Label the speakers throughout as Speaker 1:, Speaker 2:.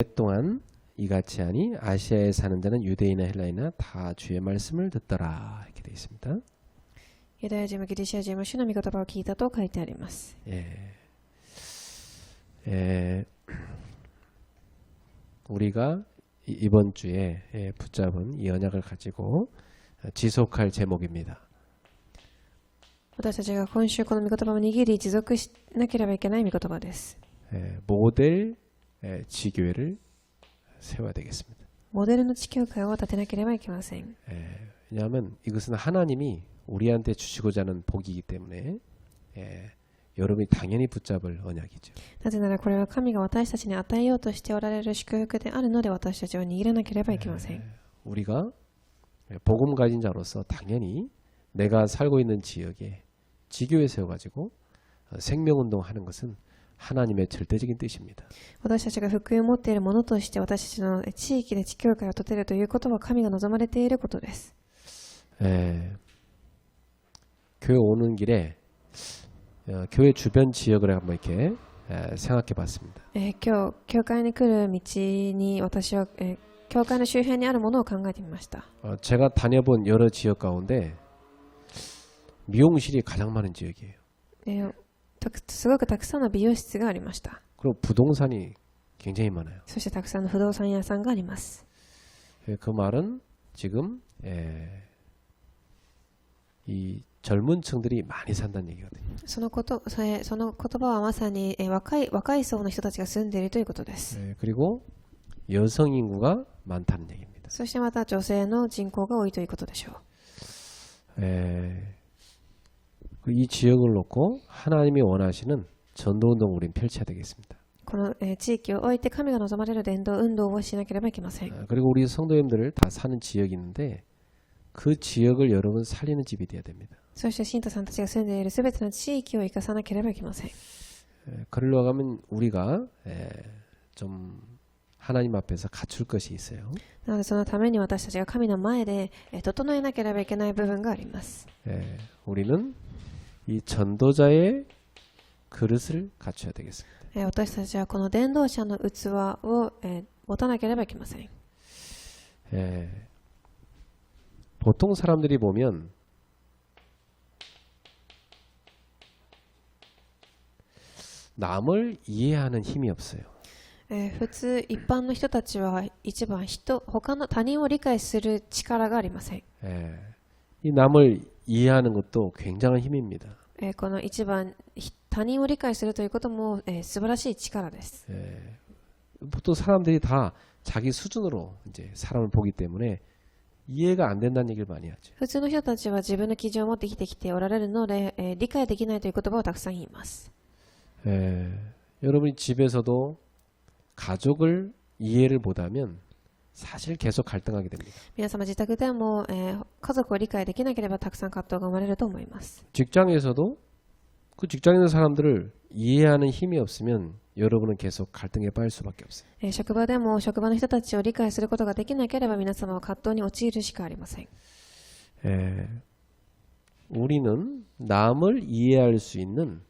Speaker 1: 또한 이같이 하니 아시아에 사는 자는 유대인이나 헬라인이나 다 주의 말씀을 듣더라 이렇게 되어 있습니다.
Speaker 2: ユダヤ人もギリシャ人も主の御言葉を聞いたと書いてあります。
Speaker 1: 우리가 이번 주에 붙잡은 이 언약을 가지고 지속할 제목입니다.
Speaker 2: 私たちが今週この御言葉を握り持続しなければいけない御言葉です。
Speaker 1: 모델 지교회를 세워야 되겠습니다.
Speaker 2: モデルの地教会を立てなければいけません。
Speaker 1: 왜냐하면 이것은 하나님이 우리한테 주시고자 하는 복이기 때문에 여러분이 당연히 붙잡을 언약이죠.
Speaker 2: なぜならこれは神が私たちに与えようとしておられる祝福であるので私たちは握らなければいけません。
Speaker 1: 우리가 복음 가진 자로서 당연히 내가 살고 있는 지역에 지교회 세워가지고 생명운동 하는 것은 하나님의 절대적인 뜻입니다.
Speaker 2: 私たちが福音を持っているものとして私たちの地域で地教会を立てるということは神が望まれていることです。
Speaker 1: 교회 오는 길에 교회 주변 지역을 한번 이렇게 생각해 봤습니다.
Speaker 2: 今日教会に来る道に私は教会の周辺にあるものを考えてみました。
Speaker 1: 제가 다녀본 여러 지역 가운데 미용실이 가장 많은 지역이에요.
Speaker 2: すごくたくさんの美容室がありました。
Speaker 1: 그리고 부동산이 굉장히 많아요.
Speaker 2: そしてたくさんの不動産屋さんがあります。
Speaker 1: 그 말은 지금 이 젊은 층들이 많이 산다는 얘기거든요.
Speaker 2: その言葉はまさに若い層の人たちが住んでいるということです。
Speaker 1: 그리고 여성 인구가 많다는 얘기입니다.
Speaker 2: そしてまた女性の人口が多いということでしょう。
Speaker 1: 이 지역을 놓고 하나님이 원하시는 전도운동을 우리는 펼쳐야 되겠습니다.
Speaker 2: この地域を置いて神が望まれる伝道運動をしなければいけません。
Speaker 1: 그리고 우리 성도님들 다 사는 지역이 있는데 그 지역을 여러분 살리는 집이 돼야 됩니다.
Speaker 2: そして信徒さんたちが住んでいるすべての地域を生かさなければいけません。
Speaker 1: 그러려고 하면 우리가 좀 하나님 앞에서 갖출 것이 있어요.
Speaker 2: なのでそのために私たちが神の前で整えなければいけない部分があります。
Speaker 1: 우리는 이 전도자의 그릇을 갖춰야 되겠습니다.
Speaker 2: 私たちはこの伝道者の器を持たなければいけません。
Speaker 1: 보통 사람들이 보면 남을 이해하는 힘이 없어요.
Speaker 2: 普通一般の人たちは一番他の他人を理解する力がありません。
Speaker 1: 이 남을 이해하는 것도 굉장한 힘입니다.
Speaker 2: この一番他人を理解するということも素晴らしい力です。
Speaker 1: 보통 사람들이 다 자기 수준으로 이제 사람을 보기 때문에 이해가 안 된다는 얘기를 많이 하죠.
Speaker 2: 普通の人たちは自分の基準を持って生きてきておられるので、理解できないという言葉をたくさん言います。
Speaker 1: 여러분이 집에서도 가족을 이해를 못하면 사실 계속 갈등하게 됩니다.
Speaker 2: 皆様自宅でも、家族を理解できなければたくさん葛藤が生まれると思います。
Speaker 1: 직장에서도 그 직장에 있는 사람들을 이해하는 힘이 없으면 여러분은 계속 갈등에 빠질 수밖에 없어요.
Speaker 2: 職場でも職場の人たちを理解することができなければ皆様は葛藤に陥るしかありません。
Speaker 1: 우리는 남을 이해할 수 있는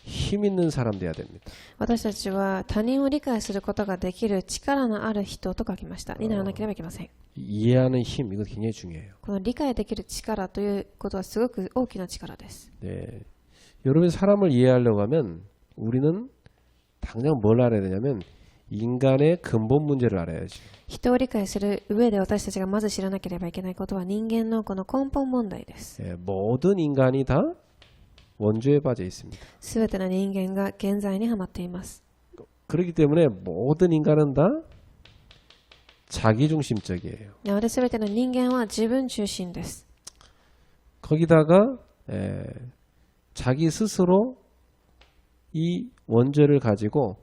Speaker 1: 힘 있는 사람 돼야 됩니다.
Speaker 2: 私たちは他人を理解することができる力のある人と書きました。にならなければいけません。
Speaker 1: 이해하는 힘 이거 굉장히 중요해요.
Speaker 2: この理解できる力ということはすごく大きな力です。
Speaker 1: 네. 여러분이 사람을 이해하려고 하면 우리는 당장 뭘 알아야 되냐면 인간의 근본 문제를 알아야지.
Speaker 2: 人を理解する上で私たちがまず知らなければいけないことは人間のこの根本問題です。
Speaker 1: 모든 인간이 다 원죄에 빠져 있습니다.
Speaker 2: すべての人間が現在にはまっています。
Speaker 1: 그렇기 때문에 모든 인간은 다 자기중심적이에요.
Speaker 2: なのですべての人間は自分中心です。
Speaker 1: 거기다가 자기 스스로 이 원죄를 가지고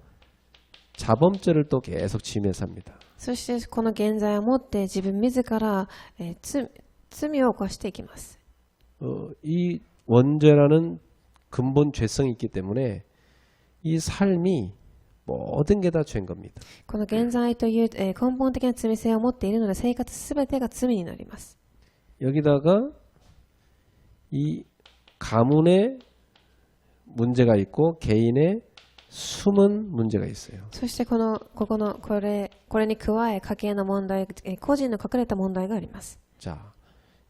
Speaker 1: 자범죄를 또 계속 지면서 합니다.
Speaker 2: そしてこの現在をもって自分自ら、罪を犯していきます。
Speaker 1: 이 원죄라는 근본 죄성이 있기 때문에 이 삶이 모든 게 다 죄인 겁니다.
Speaker 2: この現在という、根本的な罪性を持っているので生活すべてが罪になります。
Speaker 1: 여기다가 이 가문의 문제가 있고 개인의 숨은 문제가 있어요.
Speaker 2: そしてこれに加え家計の問題、個人の隠れた問題があります。
Speaker 1: 자,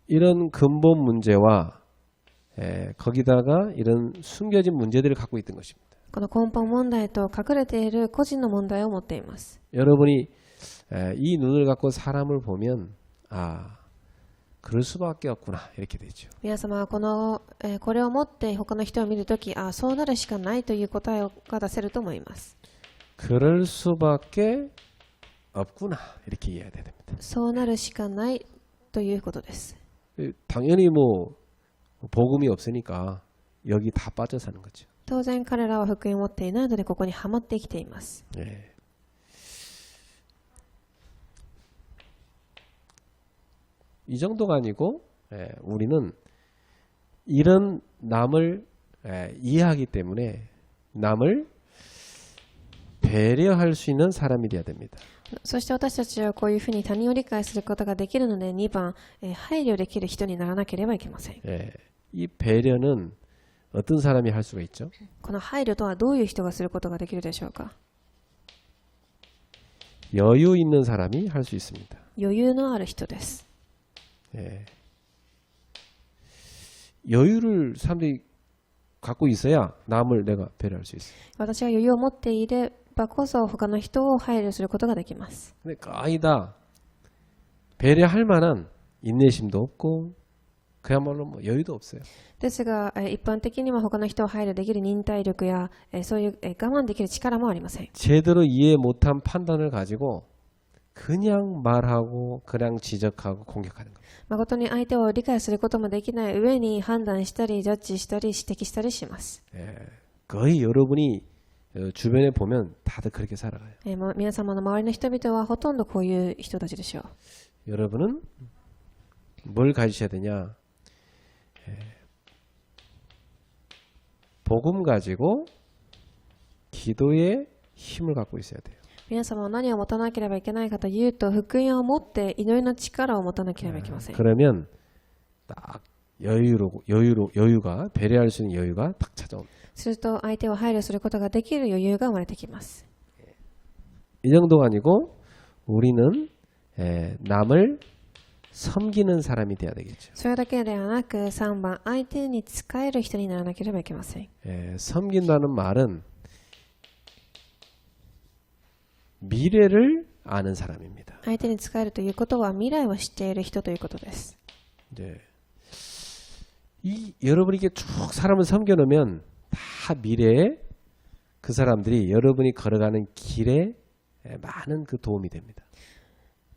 Speaker 1: 이런 근본 문제와 거기다가 이런 숨겨진 문제들을 갖고 있던 것입니다.
Speaker 2: この根本問題と隠れている個人の問題を持っています。
Speaker 1: 여러분이 이 눈을 갖고 사람을 보면 그럴 수밖에 없구나 이렇게 되죠.
Speaker 2: 皆様はこれを持って他の人を見るとき、そうなるしかないという答えが出せると思います。
Speaker 1: 그럴 수밖에 없구나 이렇게 이해해야 됩니다.
Speaker 2: そうなるしかないということです。
Speaker 1: 당연히 뭐 복음이 없으니까 여기 다 빠져 사는 거죠.
Speaker 2: 当然彼らは福音を持っていないのでここにはまって生きています。
Speaker 1: 예. 이 정도가 아니고 우리는 이런 남을 이해하기 때문에 남을 배려할 수 있는 사람이 되어야 됩니다.
Speaker 2: そして私たちはこういうふうに他人を理解することができるので2番、配慮できる人にならなければいけません。
Speaker 1: 이 배려는 어떤 사람이 할 수가 있죠?
Speaker 2: この配慮とはどういう人がすることができるでしょうか。
Speaker 1: 여유 있는 사람이 할 수 있습니다.
Speaker 2: 余裕のある人です。
Speaker 1: 여유를 사람들이 갖고 있어야 남을 내가 배려할 수 있어요.
Speaker 2: 私は余裕を持っていればこそ他の人を配慮することができます。
Speaker 1: 근데 아니다. 배려할 만한 인내심도 없고 그야말로 뭐 여유도 없어요.
Speaker 2: ですが、一般的には他の人を配慮できる忍耐力や、そういう我慢できる力もありません。
Speaker 1: 제대로 이해 못한 판단을 가지고 그냥 말하고 그냥 지적하고 공격하는 겁니다.
Speaker 2: 誠に相手を理解することもできない上に判断したりジャッジしたり指摘したりします。
Speaker 1: 거의 여러분이 주변에 보면 다들 그렇게 살아가요.
Speaker 2: 皆様の周りの人々はほとんどこういう人たちでしょう。
Speaker 1: 여러분은 뭘 가지셔야 되냐? 복음 가지고 기도에 힘을 갖고 있어야 돼요.
Speaker 2: 皆様は何を持たなければいけないかというと、福音を持って祈りの力を持たなければいけません。
Speaker 1: 그러면 딱 여유가 배려할 수 있는 여유가 딱 찾아옵니다.
Speaker 2: すると相手を配慮することができる余裕が生まれてきます。
Speaker 1: 이 정도가 아니고 우리는 남을 섬기는 사람이 돼야 되겠죠.
Speaker 2: それだけではなく3番、相手に仕える人にならなければいけません。
Speaker 1: 섬긴다는 말은 미래를 아는 사람입니다.
Speaker 2: 相手に仕えるということは未来を知っている人ということです。
Speaker 1: 여러분이 이렇게 쭉 사람을 섬겨놓으면 다 미래에 그 사람들이 여러분이 걸어가는 길에 많은 그 도움이 됩니다.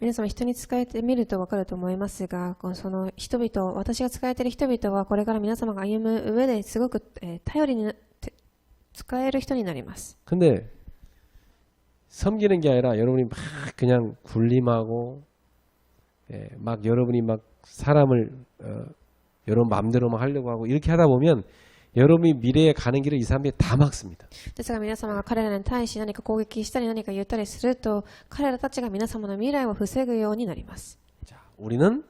Speaker 2: 皆様人に仕えてみると分かると思いますが、その人々、私が仕えている人々はこれから皆様が歩む上ですごく頼りに使える人になります。
Speaker 1: 근데 섬기는 게 아니라 여러분이 막 그냥 군림하고 막 여러분이 막 사람을 여러분 마음대로만 하려고 하고 이렇게 하다 보면 여러분이 미래에 가는 길을 이 사람들이 다 막습니다.
Speaker 2: ですが皆様が彼らに対し何か攻撃したり何か言ったりすると、彼らたちが皆様の未来を防ぐようになります。
Speaker 1: 자, 우리는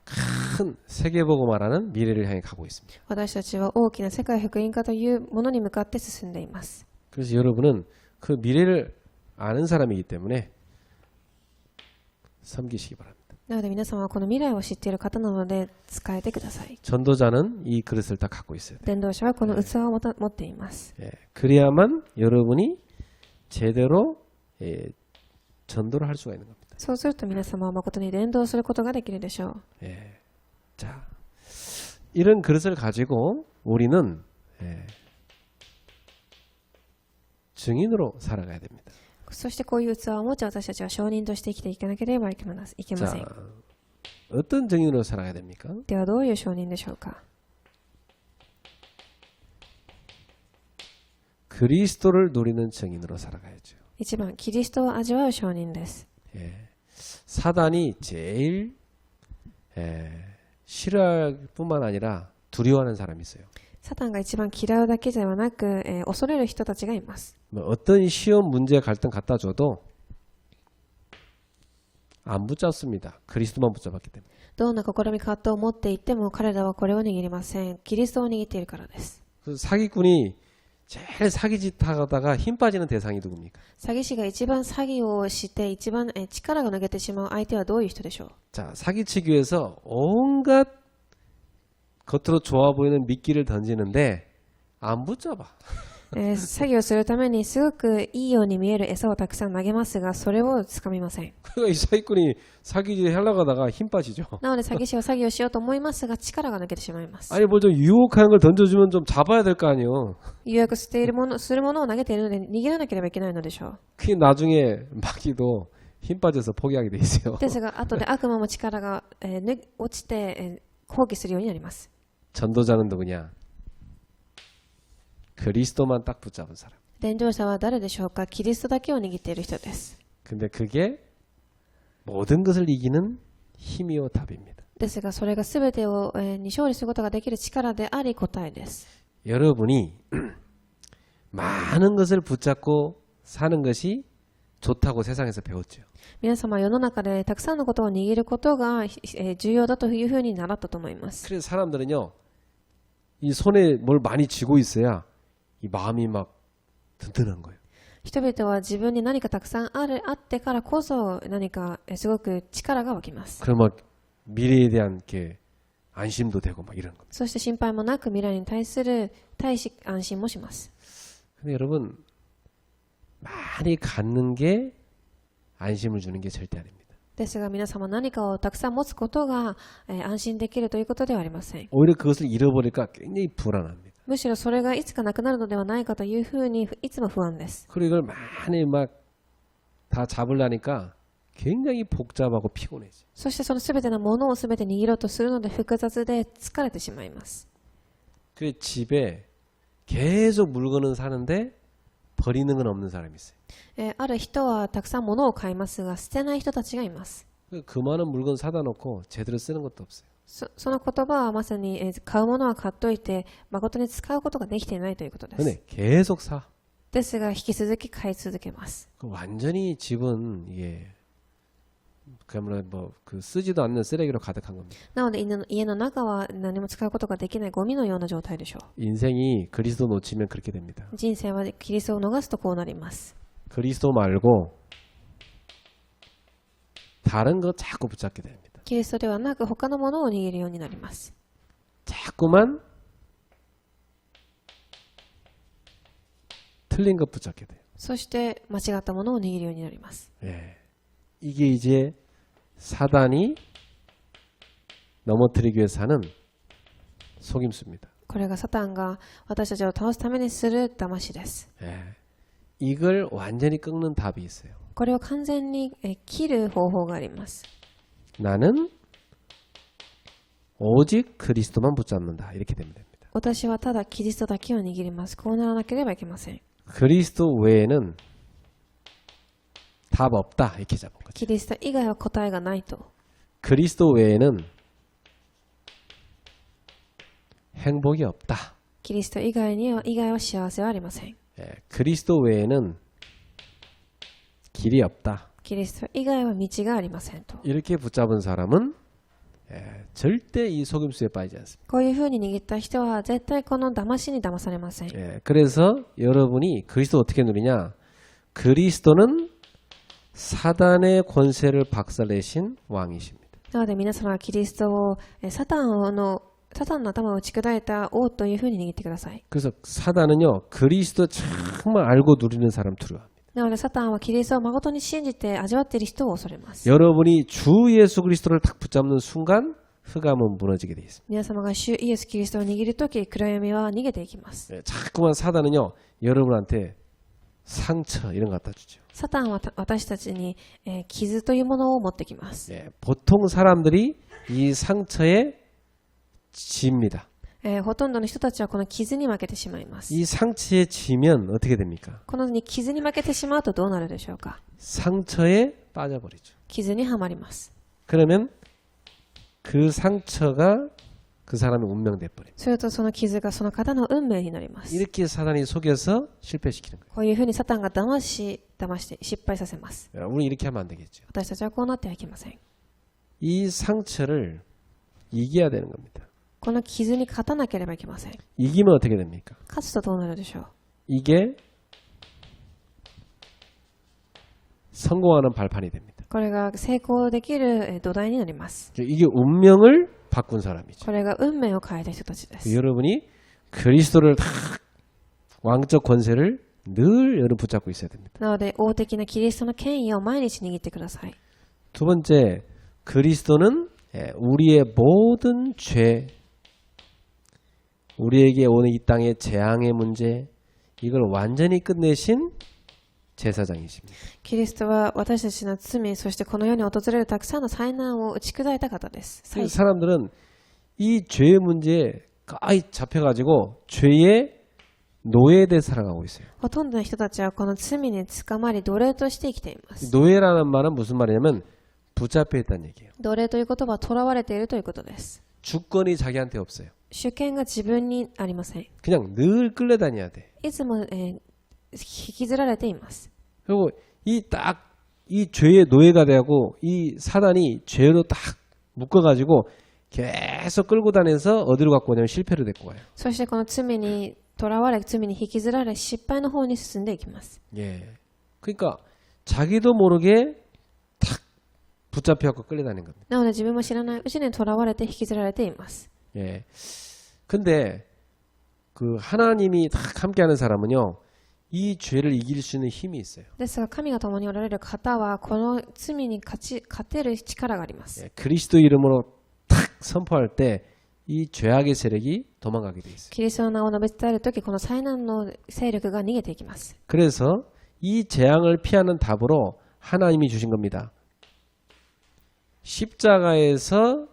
Speaker 1: 큰 세계보고 말하는 미래를 향해 가고 있습니다.
Speaker 2: 私たちは大きな世界福音化というものに向かって進んでいます。
Speaker 1: 그래서 여러분은 그 미래를 아는 사람이기 때문에 섬기시기 바랍니다.
Speaker 2: なので皆様はこの未来を知っている方なので使えてください。
Speaker 1: 전도자는 이 그릇을 다 갖고 있어야 돼요.
Speaker 2: 伝道者はこの器を持っています。
Speaker 1: 그래야만 여러분이 제대로 전도를 할 수가 있는 겁니다.
Speaker 2: そうすると皆様は誠に伝道することができるでしょう。
Speaker 1: 자, 이런 그릇을 가지고 우리는 증인으로 살아가야 됩니다.
Speaker 2: そしてこういう器を持ち私たちは証人として生きていかなければいけません。
Speaker 1: 자, 어떤 증인으로 살아가야 됩니까?
Speaker 2: ではどういう証人でしょうか。
Speaker 1: 그리스도를 누리는 증인으로 살아가야죠.
Speaker 2: 1番、キリストを味わう証人です。
Speaker 1: 사단이 제일 싫어할 뿐만 아니라 두려워하는 사람이 있어요.
Speaker 2: サタンが一番嫌うだけではなく、恐れる人たちがいます。
Speaker 1: 어떤 시험 문제 갈등 갖다 줘도 안 붙잡습니다. 그리스도만 붙잡았기 때문에.
Speaker 2: どんな試み葛藤を持っていっても彼らはこれを握りません。キリストを握っているからです。
Speaker 1: 그 사기꾼이 제일 사기짓 하다가 힘 빠지는 대상이 누굽니까?
Speaker 2: 詐欺師が一番詐欺をして一番力が抜けてしまう相手はどういう人でしょう。
Speaker 1: 자, 사기치기 위해서 온갖 겉으로 좋아 보이는 미끼를 던지는데 안 붙잡아.
Speaker 2: 詐欺をするためにすごくいいように見える餌をたくさん投げますが、それをつかみません。
Speaker 1: 그러니까 이 사기꾼이 사기짓 하려고 하다가 힘 빠지죠.
Speaker 2: なので詐欺師は詐欺をしようと思いますが、力が抜けてしまいます。
Speaker 1: 아니 뭐 좀 유혹하는 걸 던져주면 좀 잡아야 될 거 아니에요.
Speaker 2: 誘惑しているもの、するものを投げているので逃げらなければいけないのでしょう。
Speaker 1: 그게 나중에 마귀도 힘 빠져서 포기하게 돼 있어요.
Speaker 2: ですが、後で悪魔も力が、落ちて、放棄するようになります。
Speaker 1: 전도자는 누구냐? 그리스도만 딱 붙잡은 사람.
Speaker 2: 伝道者は誰でしょうか。キリストだけを握っている人です。
Speaker 1: 근데 그게 모든 것을 이기는 힘이요 답입니다.
Speaker 2: ですが、それが全てを、に勝利することができる力であり答えです。
Speaker 1: 여러분이 많은 것을 붙잡고 사는 것이 좋다고 세상에서 배웠죠.
Speaker 2: 皆様、世の中でたくさんのことを握ることが、重要だというふうに習ったと思います。
Speaker 1: 그래서 사람들은요, 이 손에 뭘 많이 쥐고 있어야 이 마음이 막 든든한 거예요.
Speaker 2: 人々は自分に何かたくさんあってからこそ何かすごく力が湧きます。
Speaker 1: 그럼 막 미래에 대한 게 안심도 되고 막 이런 겁니다.
Speaker 2: そして心配もなく未来に対する安心もします。
Speaker 1: 근데 여러분, 많이 갖는 게 안심을 주는 게 절대 아닙니다.
Speaker 2: ですが皆様何かをたくさん持つことが、安心できるということではありません。
Speaker 1: 오히려 그것을 잃어버릴까 굉장히 불안합니다.
Speaker 2: むしろそれがいつかなくなるのではないかというふうにいつも不安です。
Speaker 1: 그리고 이걸 많이 막 다 잡으려니까 굉장히 복잡하고 피곤해지.
Speaker 2: そしてその全てのものを全て握ろうとするので複雑で疲れてしまいます。
Speaker 1: 그 집에 계속 물건은 사는데 버리는 건 없는 사람이 있어요.
Speaker 2: ある人はたくさん物を買いますが捨てない人たちがいます。
Speaker 1: 그 많은 물건 사다 놓고 제대로 쓰는 것도 없어요.
Speaker 2: その言葉はまさに、買うものは買っといて誠に使うことができていないということです。
Speaker 1: 근데 계속 사.
Speaker 2: ですが引き続き買い続けます。
Speaker 1: 완전히 집은 이게 그야말로 뭐그 쓰지도 않는 쓰레기로 가득한 겁니다.
Speaker 2: なので家の中は何も使うことができないゴミのような状態でしょ
Speaker 1: 인생이 그리스도 놓치면 그렇게 됩니다.
Speaker 2: う。人生はキリストを逃すとこうなります。
Speaker 1: 그리스도 말고 다른 거 자꾸 붙잡게 됩니다.
Speaker 2: キリストではなく他のものを握るようになります。
Speaker 1: 자꾸만 틀린 것 붙잡게 돼요.
Speaker 2: そして間違ったものを握るようになります。
Speaker 1: 예. 이게 이제 사단이 넘어뜨리기 위해서 하는 속임수입니다.
Speaker 2: これがサタンが私たちを倒すためにする騙しです。
Speaker 1: 예. 이걸 완전히 끊는 답이 있어요.
Speaker 2: これを完全に切る方法があります。
Speaker 1: 나는 오직 그리스도만 붙잡는다. 이렇게 되면 됩니다.
Speaker 2: 私はただキリストだけを握ります。こうならなければいけません。
Speaker 1: 그리스도 외에는 답 없다. 이렇게 잡은 거죠.
Speaker 2: キリスト以外は答えがないと。
Speaker 1: 그리스도 외에는 행복이 없다.
Speaker 2: キリスト以外は幸せはありません。
Speaker 1: 예, 그리스도 외에는 길이 없다.
Speaker 2: キリスト以外は道がありませんと。
Speaker 1: 이렇게 붙잡은 사람은 절대 이 속임수에 빠지지 않습니다.
Speaker 2: こういうふうに握った人は絶対この騙しに騙されません。
Speaker 1: 그래서 여러분이 그리스도 어떻게 누리냐? 그리스도는 사단의 권세를 박살내신 왕이십니다.
Speaker 2: なので皆様はキリストをサタンの頭を打ち砕いた王というふうに握ってください。
Speaker 1: 그래서 사단은요 그리스도 정말 알고 누리는 사람 두려워합니다.
Speaker 2: なのでサタンはキリストを誠に信じて味わっている人を恐れます。
Speaker 1: 여러분이 주 예수 그리스도를 딱 붙잡는 순간 흑암은 무너지게 돼 있습니다.
Speaker 2: 皆様が主イエス・キリストを握るとき暗闇は逃げていきます。
Speaker 1: 자꾸만 사단은요 여러분한테 상처 이런 거 갖다 주죠.
Speaker 2: サタンは私たちに、傷というものを持ってきます。
Speaker 1: 보통 사람들이 이 상처에 집니다.
Speaker 2: ほとんどの人たちはこの傷に負けてしまいます。
Speaker 1: 이 상처에 지면 어떻게 됩니까?
Speaker 2: この傷に負けてしまうとどうなるでしょうか。
Speaker 1: 상처에 빠져버리죠.
Speaker 2: 傷にはまります。
Speaker 1: 그러면 그 상처가 그 사람의 운명 돼버립니다.
Speaker 2: するとその傷がその方の運命になります。
Speaker 1: 이렇게 사단이 속여서 실패시키는 거예요.
Speaker 2: こういうふうにサタンが騙して失敗させます。
Speaker 1: 우리 이렇게 하면 안 되겠죠.
Speaker 2: 私たちはこうなってはいけません。
Speaker 1: 이 상처를 이겨야 되는 겁니다.
Speaker 2: この傷に勝たなければいけません。
Speaker 1: 이기면 어떻게 됩니까?
Speaker 2: 勝つとどうなるでしょう。
Speaker 1: 이게 성공하는 발판이 됩니다.
Speaker 2: これが成功できる土台になります。
Speaker 1: 이게 운명을 바꾼 사람이죠.
Speaker 2: これが運命を変えた人たちです。
Speaker 1: 여러분이 그리스도를 다 왕적 권세를 늘 여러분 붙잡고 있어야 됩니다.
Speaker 2: なので王的なキリストの権威を毎日握ってください。
Speaker 1: 두 번째, 그리스도는 우리의 모든 죄, 우리에게 오는 이 땅의 재앙의 문제, 이걸 완전히 끝내신 제사장이십니다.
Speaker 2: キリストは私たちの罪、そしてこの世に訪れるたくさんの災難を打ち砕いた方です。
Speaker 1: 사람들은 이 죄의 문제에 거의 잡혀가지고 죄의 노예에 살아가고 있어요.
Speaker 2: ほとんどの人たちはこの罪に捕まり奴隷として生きています。
Speaker 1: 노예라는 말은 무슨 말이냐면 붙잡혀 있다는 얘기예요.
Speaker 2: 奴隷という言葉は囚われているということです。
Speaker 1: 주권이 자기한테 없어요.
Speaker 2: 主権が自分にありません。
Speaker 1: 그냥 늘 끌려다녀야 돼.
Speaker 2: いつも、引きずられています。
Speaker 1: 그리고 이 죄의 노예가 되고 이 사단이 죄로 딱 묶어가지고 계속 끌고 다녀서 어디로 갖고 오냐면 실패로 데리고 와요.
Speaker 2: そしてこの罪に囚われ、罪に引きずられ、失敗の方に進んでいきます。
Speaker 1: 예. 그러니까 자기도 모르게 탁 붙잡혀갖고 끌려다니는 겁니다.
Speaker 2: なので自分も知らないうちに囚われて引きずられています。
Speaker 1: 예. 근데 그 하나님이 딱 함께하는 사람은요, 이 죄를 이길 수 있는 힘이 있어요.
Speaker 2: ですが神が共におられる方はこの罪に勝てる力があります。
Speaker 1: 예. 그리스도 이름으로 탁 선포할 때 이 죄악의 세력이 도망가게 돼 있어요.
Speaker 2: キリストの名を述べ伝えるとき、この災難の勢力が逃げていきます。
Speaker 1: 그래서 이 재앙을 피하는 답으로 하나님이 주신 겁니다. 십자가에서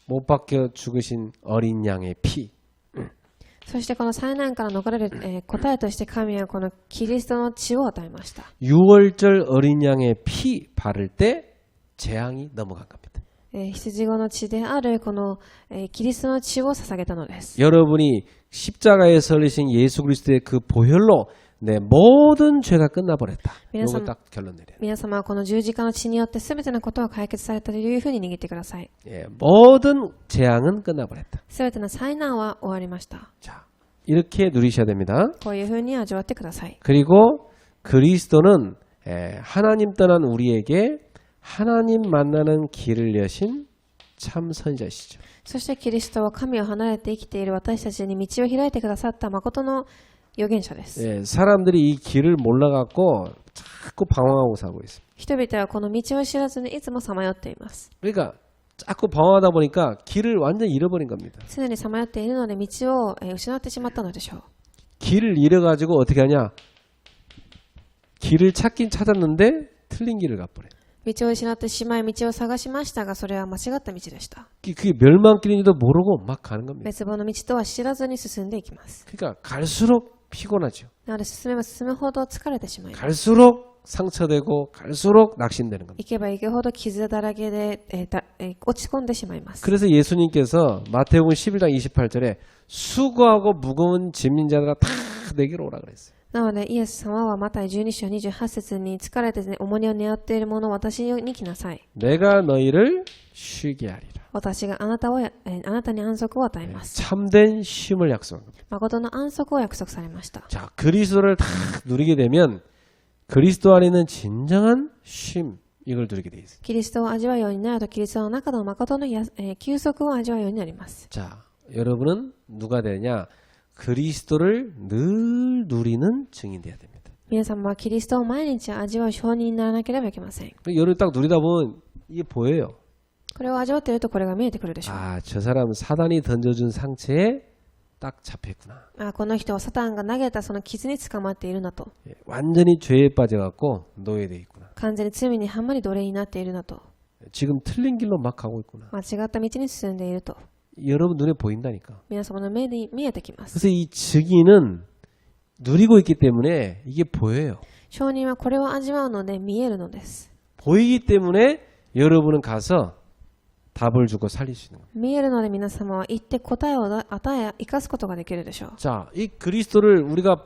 Speaker 1: 못 박혀 죽으신 어린 양의 피.
Speaker 2: そしてこの災難から逃れる、答えとして神はこのキリストの血を与えました。
Speaker 1: 6월절 어린 양의 피 바를 때 재앙이 넘어간 겁니다.
Speaker 2: 羊子の血であるこの、キリストの血を捧げたのです。
Speaker 1: 여러분이 십자가에 설리신 예수 그리스도의 그 보혈로 내 모든 죄가 끝나버렸다. 이거 딱 결론 내려요.
Speaker 2: 皆様はこの十字架の血によって全てのことが解決されたというふうに握ってください。
Speaker 1: 예, 모든 재앙은 끝나버렸다.
Speaker 2: 全ての災難は終わりました。
Speaker 1: 자, 이렇게 누리셔야 됩니다.
Speaker 2: こういうふうに味わってください。
Speaker 1: 그리고 그리스도는 하나님 떠난 우리에게 하나님 만나는 길을 여신 참 선지자시죠.
Speaker 2: そしてキリストは神を離れて生きている私たちに道を開いてくださった誠の預言者です。
Speaker 1: 예, 사람들이 이 길을 몰라갖고 자꾸 방황하고 살고 있습니다.
Speaker 2: 人々はこの道を知らずにいつもさまよっています。
Speaker 1: 그러니까 자꾸 방황하다 보니까 길을 완전히 잃어버린 겁니다.
Speaker 2: 常にさまよっているので道を失ってしまったのでしょう。
Speaker 1: 길을 잃어가지고 어떻게 하냐? 길을 찾긴 찾았는데 틀린 길을 가버려요.
Speaker 2: 道を失ってしまい道を探しましたが、それは間違った道でした。
Speaker 1: 그게 멸망길인지도 모르고 막 가는 겁니다.
Speaker 2: 滅亡の道とは知らずに進んでいきます。
Speaker 1: 그러니까 갈수록 피곤하죠.
Speaker 2: なので進めば進むほど疲れてしまいます。
Speaker 1: 갈수록 상처되고 갈수록 낙심되는 겁니다.
Speaker 2: 行けば行くほど傷だらけで、落ち込んでしまいます。
Speaker 1: 그래서 예수님께서 마태복음 11장 28절에 수고하고 무거운 짐진 자들아 다 내게로 오라 그랬어요.
Speaker 2: なのでイエス様はマタイ12章28節に疲れて重荷を担っている者を私に来なさい。
Speaker 1: 내가 너희를 쉬게 하리라.
Speaker 2: 私があなたに安息を与えます。
Speaker 1: 참된 쉼을 약속한 겁니다.
Speaker 2: 誠の安息を約束されました。
Speaker 1: 자, 그리스도를 다 누리게 되면 그리스도 안에 있는 진정한 쉼 이걸 누리게 돼 있어요.
Speaker 2: キリストを味わうようになると、キリストの中の誠の休息を味わうようになります。
Speaker 1: 자, 여러분은 누가 되냐? 그리스도를 늘 누리는 증인 돼야 됩니다.
Speaker 2: 皆様はキリストを毎日味わう証人にならなければいけません。
Speaker 1: 여러분 딱 누리다 보면 이게 보여요.
Speaker 2: これを味わっているとこれが見えてくるでしょう。
Speaker 1: 아, 저 사람은 사단이 던져준 상처에 딱 잡혔구나.
Speaker 2: この人はサタンが投げたその傷に捕まっているなと。
Speaker 1: 예, 완전히 죄에 빠져갖고 노예돼 있구나.
Speaker 2: 完全に罪にはまり奴隷になっているなと。
Speaker 1: 지금 틀린 길로 막 가고 있구나.
Speaker 2: 間違った道に進んでいると。
Speaker 1: 여러분 눈에 보인다니까.
Speaker 2: 皆様の目に見えてきます。
Speaker 1: 그래서 이 증인은 누리고 있기 때문에 이게 보여요.
Speaker 2: 証人はこれを味わうので見えるのです。
Speaker 1: 보이기 때문에 여러분은 가서 답을 주고 살릴 수 있는 거예요.
Speaker 2: 見えるので皆様は行って答えを与え生かすことができるでしょう。
Speaker 1: 자, 이 그리스도를 우리가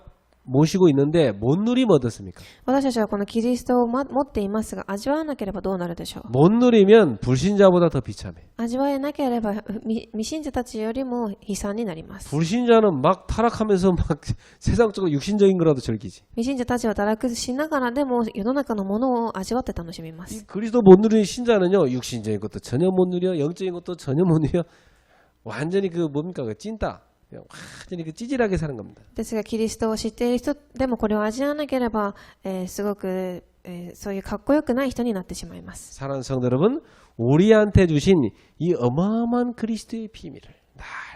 Speaker 1: 모시고 있는데 못 누리면 어떻습니까?
Speaker 2: 私たちはこのキリストを持っていますが、味わわなければどうなるでしょう。
Speaker 1: 못 누리면 불신자보다 더 비참해.
Speaker 2: 味わえなければ未信者たちよりも悲惨になります。
Speaker 1: 불신자는 막 타락하면서 막 세상적으로 육신적인 거라도 즐기지.
Speaker 2: 未信者たちは堕落しながらでも世の中のものを味わって楽しみま
Speaker 1: 이
Speaker 2: す。
Speaker 1: 그리스도 못 누리는 신자는요, 육신적인 것도 전혀 못 누려, 영적인 것도 전혀 못 누려. 완전히 그 뭡니까, 그 찐따. 그냥 완전히 그 찌질하게 사는 겁니다.
Speaker 2: ですが、キリストを知っている人でもこれを味わわなければ、すごく、そういうかっこよくない人になってしまいます。
Speaker 1: 사랑하는 성도 여러분, 우리한테 주신 이 어마어마한 그리스도의 비밀을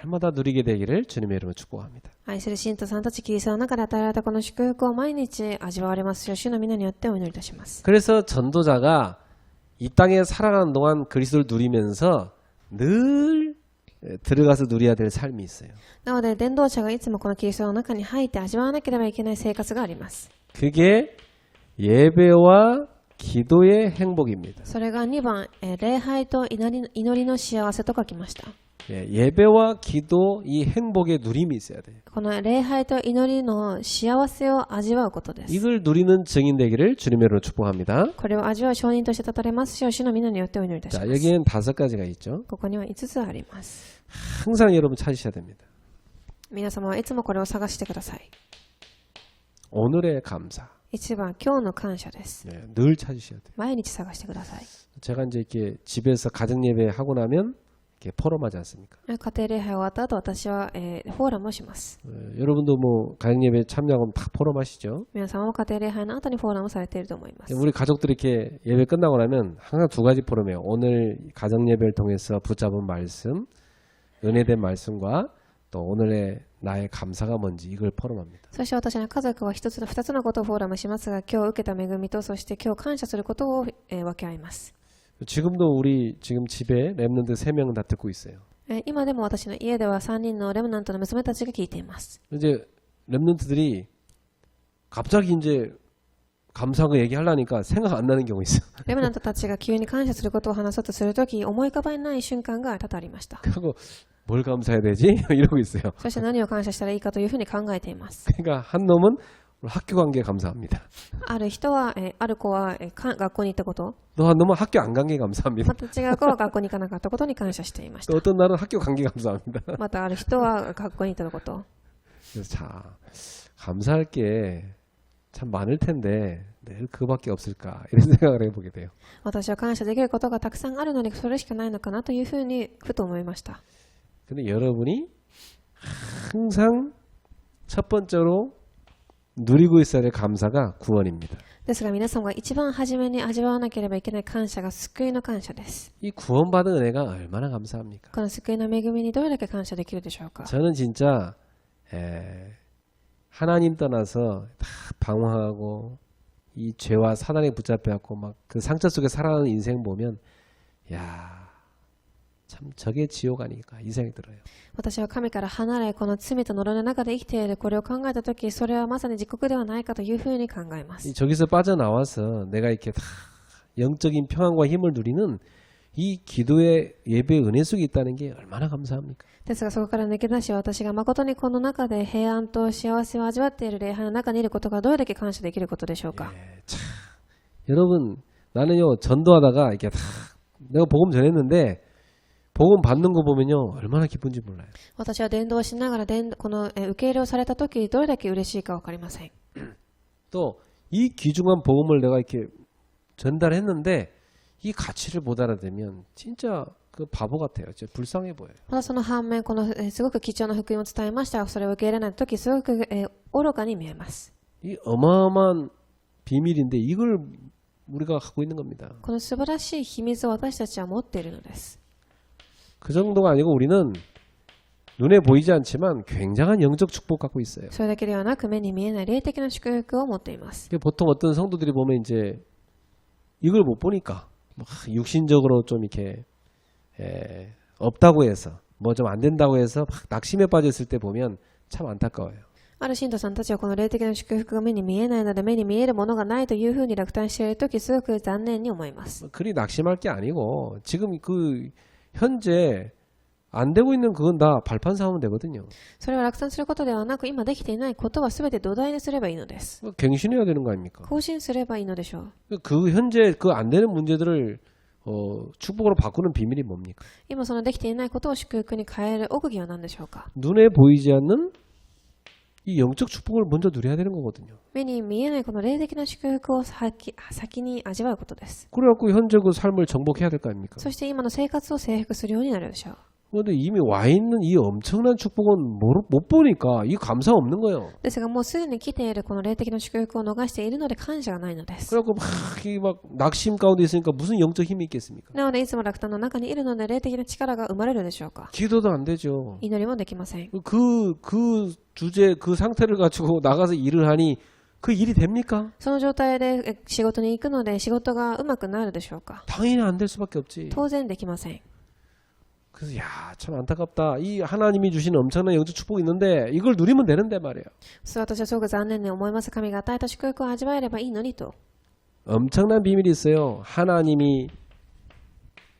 Speaker 1: 날마다 누리게 되기를 주님의 이름으로 축복합니다.
Speaker 2: 愛する信徒さんたち、キリストの中で与えられたこの祝福を毎日味わわれますよう、主の皆によってお祈りいたします。
Speaker 1: 그래서 전도자가 이 땅에 살아가는 동안 그리스도를 누리면서 늘 들어가서 누려야 될 삶이 있어요.
Speaker 2: なので、伝道者がいつもこのキリストの中に入って味わわなければいけない生活があります。
Speaker 1: 그게 예배와 기도의 행복입니다.
Speaker 2: それが2番、礼拝と祈りの幸せと書きました。
Speaker 1: 예배와 기도 이 행복의 누림이 있어야 돼요.
Speaker 2: この礼拝と祈りの幸せを味わうことです。
Speaker 1: 이걸 누리는 증인 되기를 주님의 이름으로 축복합니다.
Speaker 2: これを味わう証人として立たれますよう、主の皆によってお祈りいたし
Speaker 1: 자,
Speaker 2: ます。
Speaker 1: 여기엔 5가지가 있죠.
Speaker 2: ここには5つあります。
Speaker 1: 항상 여러분 찾으셔야 됩니다.
Speaker 2: 皆様はいつもこれを探してください。
Speaker 1: 오늘의 감사.
Speaker 2: 1番、今日の感謝です。
Speaker 1: 늘 찾으셔야 돼요.
Speaker 2: 毎日探してください。
Speaker 1: 제가 이제 이렇게 집에서 가정 예배 하고 나면 이렇게 포럼하지 않습니까?
Speaker 2: 家庭礼拝終わった後、私は、フォーラムをします。
Speaker 1: 여러분도 뭐 가정 예배 참여하면 다 포럼하시죠?
Speaker 2: 皆様も家庭礼拝の後にフォーラムされていると思います。
Speaker 1: 우리 가족들이 이렇게 예배 끝나고 나면 항상 2가지 포럼이에요. 오늘 가정 예배를 통해서 붙잡은 말씀, 은혜된 말씀과 또 오늘의 나의 감사가 뭔지 이걸 포럼합니다.
Speaker 2: そして私の家族は2つのことをフォーラムしますが、今日受けた恵みと、そして今日感謝することを、分け合います。
Speaker 1: 지금도 우리 지금 집에 랩런트 3명은 다 듣고 있어요.
Speaker 2: 今でも私の家では3人のレムナントの娘たちが聞いています。
Speaker 1: 이제 랩런트들이 갑자기 이제 감사하고 얘기하려니까 생각 안 나는 경우 있어요.
Speaker 2: レムナントたちが急に感謝することを話そうとするとき、思い浮かばない瞬間が多々ありました。
Speaker 1: 그리고 뭘 감사해야 되지? 이러고 있어요.
Speaker 2: そして何を感謝したらいいかというふうに考えています。
Speaker 1: 그러니까 한 놈은 학교 간 게 감사합니다.
Speaker 2: ある人は、ある子は、学校に行ったこと、
Speaker 1: 또 한 놈은 학교 안 간 게 감사합니다.
Speaker 2: また違う子は学校に行かなかったことに感謝していまし
Speaker 1: 또
Speaker 2: た。
Speaker 1: 어떤 날은 학교 간 게 감사합니다.
Speaker 2: またある人は学校に行ったこと。
Speaker 1: 그래서 자, 감사할 게 참 많을 텐데 늘 그거밖에 없을까 이런 생각을 해보게 돼요.
Speaker 2: 私は感謝できることがたくさんあるのにそれしかないのかなというふうにふと思いました。
Speaker 1: 근데 여러분이 항상 첫 번째로 누리고 있어야 될 감사가 구원입니다.
Speaker 2: ですが皆さんが一番初めに味わわなければいけない感謝が救いの感謝です。
Speaker 1: 이 구원받은 은혜가 얼마나 감사합니까?
Speaker 2: この救いの恵みにどれだけ感謝できるでしょうか。
Speaker 1: 저는 진짜 하나님 떠나서 다 방황하고 이 죄와 사단에 붙잡혀갖고 막 그 상처 속에 살아가는 인생 보면 야 참 저게 지옥 아닐까 이 생각이 들어요.
Speaker 2: 私は神から離れ、この罪と呪いの中で生きているこれを考えたとき、それはまさに自国ではないかというふうに考えます。
Speaker 1: 저기서 빠져나와서 내가 이렇게 다 영적인 평안과 힘을 누리는 이 기도의 예배 은혜 속에 있다는 게 얼마나 감사합니까?
Speaker 2: ですがそこから抜け出し、私が誠にこの中で平安と幸せを味わっている礼拝の中にいることがどれだけ感謝できることでしょうか。
Speaker 1: 참, 여러분 나는요 전도하다가 이렇게 다 내가 복음 전했는데 복음 받는 거 보면요 얼마나 기쁜지 몰라요.
Speaker 2: 私は伝道しながらこの受け入れをされたときどれだけ嬉しいか分かりません。
Speaker 1: 또 이 귀중한 복음을 내가 이렇게 전달했는데 이 가치를 못 알아들으면 진짜 그 바보 같아요. 진짜 불쌍해 보여요.
Speaker 2: またその反面、このすごく貴重な福音を伝えましたが、それを受け入れないときすごく愚かに見えます。
Speaker 1: 이 어마어마한 비밀인데 이걸 우리가 갖고 있는 겁니다.
Speaker 2: この素晴らしい秘密を私たちは持っているのです。
Speaker 1: 그 정도가 아니고 우리는 눈에 보이지 않지만 굉장한 영적 축복 갖고 있어요.
Speaker 2: それだけではなく目に見えない霊的な祝福を持っています。
Speaker 1: 보통 어떤 성도들이 보면 이제 이걸 못 보니까 막 육신적으로 좀 이렇게 없다고 해서 뭐 좀 안 된다고 해서 막 낙심에 빠졌을 때 보면 참 안타까워요.
Speaker 2: ある信徒さんたちはこの霊的な祝福が目に見えないので目に見えるものがないというふうに落胆しているときすごく残念に思います。
Speaker 1: 그리 낙심할 게 아니고 지금 그 현재 안 되고 있는 그건 다 발판 삼으면 되거든요.
Speaker 2: それは落胆することではなく、今できていないことは全て土台にすればいいのです。
Speaker 1: 갱신해야 되는 거 아닙니까?
Speaker 2: 更新すればいいのでしょう。
Speaker 1: 그 현재 그 안 되는 문제들을 축복으로 바꾸는 비밀이 뭡니까?
Speaker 2: 今そのできていないことを祝福に変える奥義は何でしょうか。
Speaker 1: 눈에 보이지 않는 이 영적 축복을 먼저 누려야 되는 거거든요.
Speaker 2: 目に見えないこの霊的な祝福を先に味わうことです。
Speaker 1: 그래갖고 현재 그 삶을 정복해야 될 거 아닙니까?
Speaker 2: そして今の生活を征服するようになるでしょう。
Speaker 1: 그런데 이미 와 있는 이 엄청난 축복은 못 보니까 이 감사 없는 거예요.
Speaker 2: ですがもうすでに来ているこの霊的な祝福を逃しているので感謝がないのです。
Speaker 1: 그래갖고 막 낙심 가운데 있으니까 무슨 영적 힘이 있겠습니까?
Speaker 2: なのでいつも落胆の中にいるので霊的な力が生まれるでしょうか。
Speaker 1: 기도도 안 되죠.
Speaker 2: 祈りもできません。
Speaker 1: 그 주제 그 상태를 가지고 나가서 일을 하니 그 일이 됩니까?
Speaker 2: その状態で仕事に行くので仕事がうまくなるでしょうか。
Speaker 1: 당연히 안 될 수밖에 없지.
Speaker 2: 当然できません。
Speaker 1: 그래서 참 안타깝다. 이 하나님이 주신 엄청난 영적 축복이 있는데 이걸 누리면 되는데 말이에요.
Speaker 2: そう私はすごく残念に思います。神が与えた祝福を味わえればいいのにと。
Speaker 1: 엄청난 비밀이 있어요. 하나님이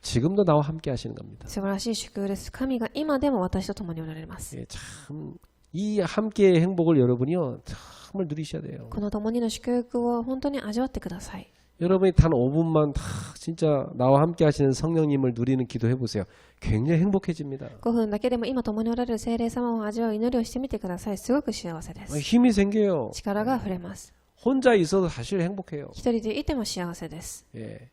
Speaker 1: 지금도 나와 함께 하시는 겁니다.
Speaker 2: 素晴らしい祝福です。神が今でも私と共におられます。
Speaker 1: 예, 참 이 함께의 행복을 여러분이요 정말 누리셔야 돼요.
Speaker 2: この共にの祝福を本当に味わってください。
Speaker 1: 여러분이 단 5분만 다 진짜 나와 함께 하시는 성령님을 누리는 기도 해보세요. 굉장히 행복해집니다.
Speaker 2: 5分だけでも今共におられる聖霊様を味わう祈りをしてみてください。すごく幸せです。
Speaker 1: 힘이 생겨요.
Speaker 2: 力が溢れます。
Speaker 1: 혼자 있어도 사실 행복해요.
Speaker 2: 一人でいても幸せです。
Speaker 1: 예.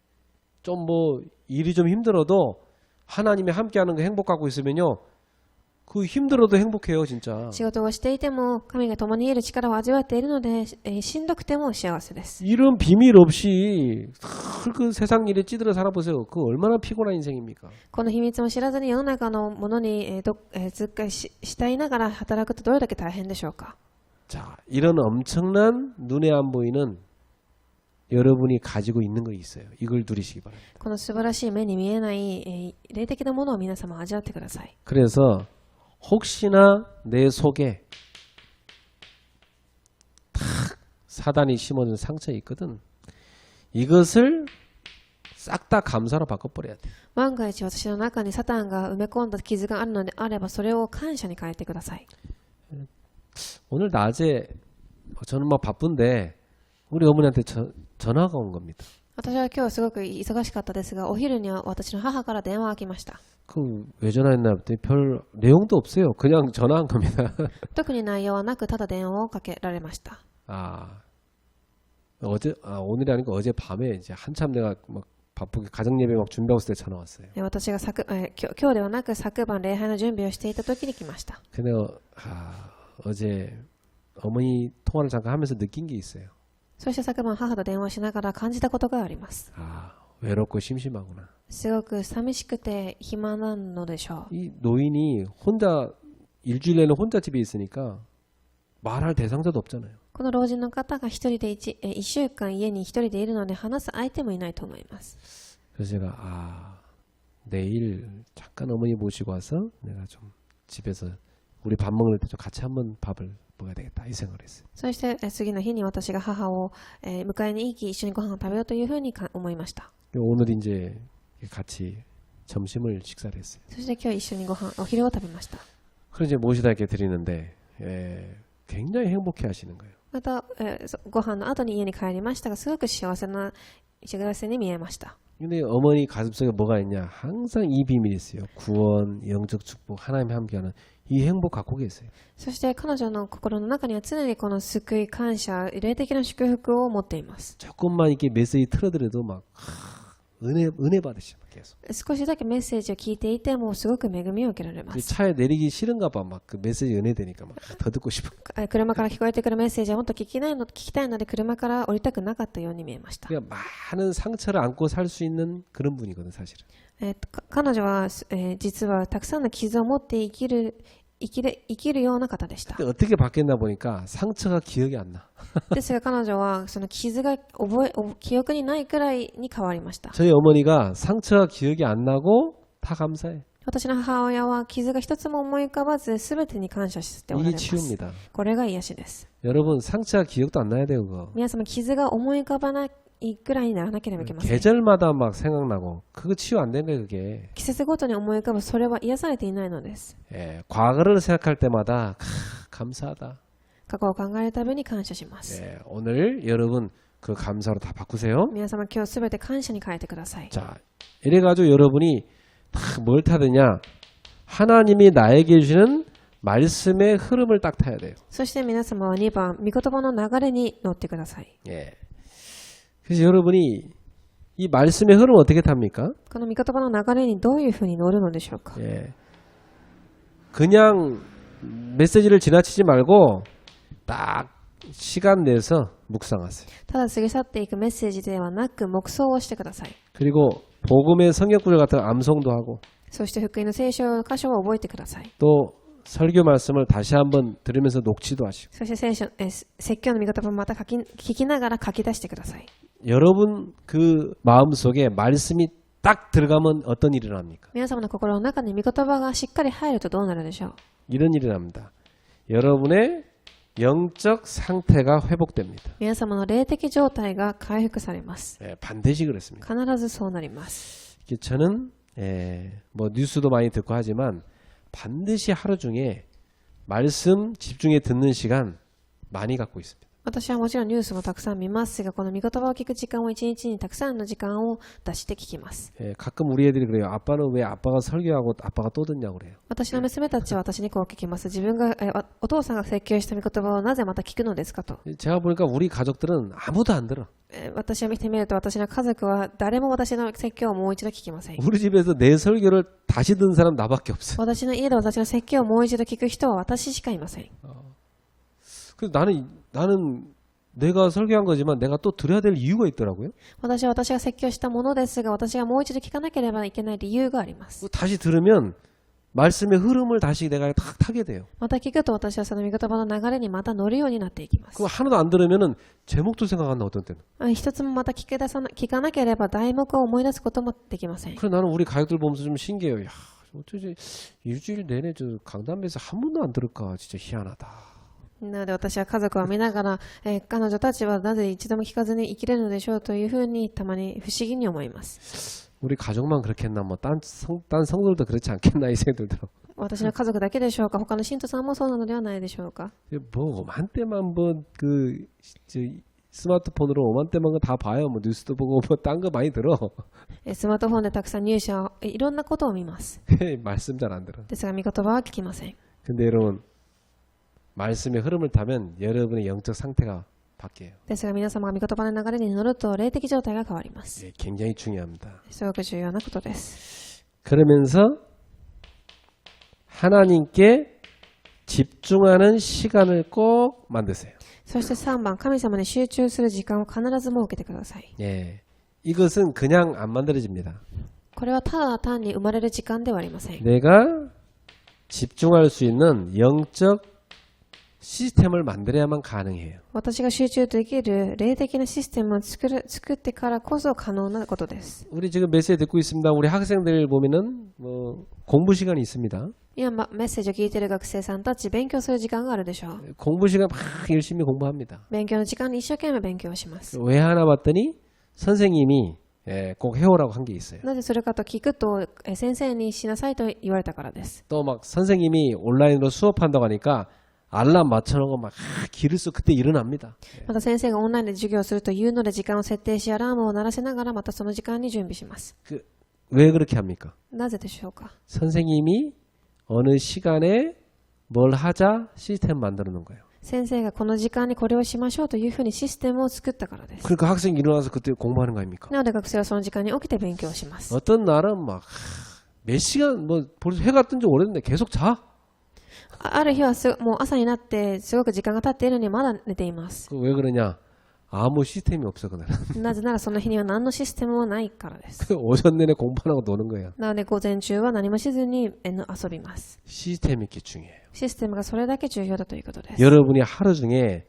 Speaker 1: 좀 뭐 일이 좀 힘들어도 하나님이 함께하는 거 행복하고 있으면요. 그 힘들어도 행복해요, 진짜.
Speaker 2: 仕事をしていても神が共にいる力を味わっているので、しんどくても幸せです。
Speaker 1: 이런 비밀 없이 그 세상 일에 찌들어 살아보세요. 그 얼마나 피곤한 인생입니까?
Speaker 2: この秘密を知らずに世の中のものにしたいながら働くとどれだけ大変でしょうか。
Speaker 1: 자, 이런 엄청난 눈에 안 보이는 여러분이 가지고 있는 거 있어요. 이걸 누리시기 바랍니다.
Speaker 2: この素晴らしい目に見えない霊的なものを皆様味わってください。
Speaker 1: 그래서 혹시나 내 속에 탁 사단이 심어준 상처 있거든. 이것을 싹 다 감사로 바꿔버려야 돼.
Speaker 2: 万が一私の中にサタンが埋め込んだ傷があるのであればそれを感謝に変えてください。
Speaker 1: 오늘 낮에 저는 막 바쁜데 우리 어머니한테 전화가 온 겁니다.
Speaker 2: 私は今日すごく忙しかったですが、お昼には私の母から電話が来ました。
Speaker 1: 그 왜 전화했나 했더니 별 내용도 없어요. 그냥 전화한 겁니다.
Speaker 2: 特に内容はなくただ電話をかけられました。
Speaker 1: 오늘이 아니고 어제 밤에 이제 한참 내가 막 바쁘게 가정 예배 막 준비하고 있을 때 전화 왔어요.
Speaker 2: 私が今日ではなく昨晩礼拝の準備をしていた時に来ました。
Speaker 1: 근데 어제 어머니 통화를 잠깐 하면서 느낀 게 있어요.
Speaker 2: そして昨晩母と電話しながら感じたことがあります。
Speaker 1: 외롭고 심심하구나.
Speaker 2: すごく寂しくて暇なのでしょう。
Speaker 1: 이 노인이 혼자 일주일 내내 혼자 집에 있으니까 말할 대상자도 없잖아요.
Speaker 2: この老人の方が一人で1週間家に一人でいるので話す相手もいないと思います。
Speaker 1: 그래서 제가 내일 잠깐 어머니 모시고 와서 내가 좀 집에서 우리 밥 먹을 때 좀 같이 한번 밥을 먹어야 되겠다 이 생각을 했어요.
Speaker 2: そして次の日に私が母を迎えに行き一緒にご飯を食べようというふうに思いました。
Speaker 1: 오늘 이제 같이 점심을 식사를 했어요.
Speaker 2: そして今日一緒にお昼を食べました。
Speaker 1: 그래서 이제 모시다 이렇게 드리는데 굉장히 행복해 하시는 거예요.
Speaker 2: また、ご飯の後に家に帰りましたがすごく幸せに見えました。
Speaker 1: 근데 어머니 가슴속에 뭐가 있냐? 항상 이 비밀이 있어요. 구원, 영적 축복, 하나님이 함께하는 이 행복 갖고 계세요.
Speaker 2: そして彼女の心の中には常にこの救い、感謝、霊的な祝福を持っています。
Speaker 1: 조금만 이렇게 메시지 틀어드려도 막 은혜 받으시죠. 계속.
Speaker 2: 少しだけメッセージを聞いていてもすごく恵みを受けられます。
Speaker 1: 차에 내리기 싫은가 봐. 막 그 메시지 은혜 되니까 막 더 듣고 싶어.
Speaker 2: 車から聞こえてくるメッセージはもっと聞きたいので車から降りたくなかったように見えました。
Speaker 1: 그러니까 많은 상처를 안고 살 수 있는 그런 분이거든 사실은.
Speaker 2: 彼女は、実はたくさんの傷を持って生きるような方でした。
Speaker 1: 근데 어떻게 바뀌었나 보니까 상처가 기억이 안 나.
Speaker 2: ですが彼女はその傷が記憶にないくらいに変わりました。
Speaker 1: 저희 어머니가 상처가 기억이 안 나고 다 감사해.
Speaker 2: 私の母親は傷が一つも思い浮かばず全てに感謝しておられ
Speaker 1: 이게
Speaker 2: ます。
Speaker 1: 치유입니다.
Speaker 2: これが癒しです。
Speaker 1: 여러분 상처가 기억도 안 나야 돼요 그거.
Speaker 2: 皆様傷が思い浮かばないいいくらいにならなければいけません。
Speaker 1: 계절마다 막 생각나고 그거 치유 안 되는 거예요. 그게
Speaker 2: 季節ごとに思い浮かぶそれは癒されていないのです。
Speaker 1: 예, 과거를 생각할 때마다 감사하다.
Speaker 2: 過去を考えるたびに感謝します。
Speaker 1: 예, 오늘 여러분 그 감사로 다 바꾸세요.
Speaker 2: 皆様今日すべて感謝に変えてください。
Speaker 1: 자, 이래가지고 여러분이 뭘 타느냐? 하나님이 나에게 주시는 말씀의 흐름을 딱 타야 돼요.
Speaker 2: そして皆様は2番、御言葉の流れに乗ってください。
Speaker 1: 예. 그래서 여러분이 이 말씀의 흐름 어떻게 탑니까?
Speaker 2: この御言葉の流れにどういうふうに乗るのでしょうか。
Speaker 1: 예. 그냥 메시지를 지나치지 말고 딱 시간 내서 묵상하세요.
Speaker 2: ただ過ぎ去っていくメッセージではなく黙想をしてください。
Speaker 1: 그리고 복음의 성경 구절 같은 거 암송도 하고
Speaker 2: そして福音の聖書箇所を覚えてください。
Speaker 1: 또 설교 말씀을 다시 한번 들으면서 녹취도 하시고
Speaker 2: そして説教の御言葉をまた聞きながら書き出してください。
Speaker 1: 여러분 그 마음속에 말씀이 딱 들어가면 어떤 일이 일어납니까?
Speaker 2: 皆様の心の中に御言葉がしっかり入るとどうなるでしょう。
Speaker 1: 이런 일이 일어납니다. 여러분의 영적 상태가 회복됩니다.
Speaker 2: 皆様の霊的状態が回復されます。
Speaker 1: 예, 반드시 그렇습니다.
Speaker 2: 必ずそうなります。
Speaker 1: 저는 뭐 뉴스도 많이 듣고 하지만 반드시 하루 중에 말씀 집중해 듣는 시간 많이 갖고 있습니다.
Speaker 2: 私はもちろんニュースもたくさん見ますが、この御言葉を聞く時間を一日にたくさんの時間を出して聞きます。
Speaker 1: 가끔 우리 애들이 그래요. 아빠는 왜 아빠가 설교하고 아빠가 또 듣냐고 그래요.
Speaker 2: 私の娘たちは私にこう聞きます。自分がお父さんが説教した御言葉をなぜまた聞くのですかと。
Speaker 1: 제가 보니까 우리 가족들은 아무도 안 들어.
Speaker 2: 私を見てみると私の家族は誰も私の説教をもう一度聞きません。
Speaker 1: 우리 집에서 내 설교를 다시 듣는 사람 나밖에 없어요.
Speaker 2: 私の家で私の説教をもう一度聞く人は私しかいません。
Speaker 1: 그래서 나는 내가 설교한 거지만 내가 또 들어야 될 이유가 있더라고요.
Speaker 2: 私が説教したものですが、私がもう一度聞かなければいけない理由があります。
Speaker 1: 다시 들으면 말씀의 흐름을 다시 내가 탁 타게 돼요.
Speaker 2: また聞くと私はその御言葉の流れにまた乗るようになっていきます。
Speaker 1: 그거 하나도 안 들으면은 제목도 생각 안 나 어떤 때는.
Speaker 2: 一つもまた聞かなければ題目を思い出すこともできません。
Speaker 1: 그래서 나는 우리 가족들 보면서 좀 신기해요. 야, 어쩌지 일주일 내내 저 강남에서 한 번도 안 들을까 진짜 희한하다.
Speaker 2: なので私は家族を見ながら、彼女たちはなぜ一度も聞かずに生きれるのでしょうというふうにたまに不思議に思います。
Speaker 1: 우리 가족만 그렇겠나 뭐 딴 성도들도 그렇지 않겠나 이 생각들 들어.
Speaker 2: 私の家族だけでしょうか、他の信徒さんもそうなのではないでしょうか。
Speaker 1: 뭐 오만때만 뭐 그 스마트폰으로 오만때만 다 봐요. 뭐 뉴스도 보고 뭐 딴 거 많이 들어.
Speaker 2: スマートフォンでたくさんニュースやいろんなことを見ます。
Speaker 1: 말씀 잘 안 들어.
Speaker 2: ですが御言葉は聞きません。
Speaker 1: 근데 여러분 말씀의 흐름을 타면 여러분의 영적 상태가 바뀌어요.
Speaker 2: ですが皆様が御言葉の流れに乗ると霊的状態が変わります。
Speaker 1: 굉장히 중요합니다.
Speaker 2: すごく重要なことです。
Speaker 1: 그러면서 하나님께 집중하는 시간을 꼭 만드세요.
Speaker 2: そして3番、神様に集中する時間を必ず設けてください。
Speaker 1: 예, 이것은 그냥 안 만들어집니다.
Speaker 2: これはただ単に生まれる時間ではありません。
Speaker 1: 내가 집중할 수 있는 영적 시스템을 만들어야만 가능해요.
Speaker 2: 私が集中できる霊的なシステムを作ってからこそ可能なことです。
Speaker 1: 우리 지금 메시지 듣고 있습니다. 우리 학생들 보면은 뭐 공부 시간이 있습니다.
Speaker 2: 今メッセージを聞いている学生さんたち勉強する時間があるでしょう。
Speaker 1: 공부 시간 막 열심히 공부합니다.
Speaker 2: 勉強の時間に一生懸命勉強します。
Speaker 1: 왜 하나 봤더니 선생님이 꼭 해오라고 한 게 있어요.
Speaker 2: なぜそれかと聞くと、先生にしなさいと言われたからです。
Speaker 1: 또 막 선생님이 온라인으로 수업한다고 하니까 알람 맞춰놓고 막 기를 써 그때 일어납니다.
Speaker 2: また先生がオンラインで授業をするというので時間を設定しアラームを鳴らせながらまたその時間に準備します。
Speaker 1: 왜 그렇게 합니까?
Speaker 2: なぜでしょうか。
Speaker 1: 선생님이 어느 시간에 뭘 하자 시스템 만들어 놓은 거예요.
Speaker 2: 先生がこの時間にこれをしましょうというふうにシステムを作ったからです。
Speaker 1: 그러니까 학생이 일어나서 그때 공부하는 거 아닙니까?
Speaker 2: なので学生はその時間に起きて勉強します。
Speaker 1: 어떤 날은 막 몇 시간 뭐 벌써 해가 뜬 지 오래됐는데 계속 자.
Speaker 2: ある日はもう朝になってすごく時間が経っているのにまだ寝ています。
Speaker 1: 왜 그러냐? 아무 시스템이 없어 그날은.
Speaker 2: なぜならその日には何のシステムもないからです。
Speaker 1: 오전 내내 공부 안 하고 노는 거야.
Speaker 2: なので午前中は何もしずに遊びます。
Speaker 1: 시스템이 이렇게 중요해요.
Speaker 2: システムがそれだけ重要だということです。
Speaker 1: 여러분이 하루 중에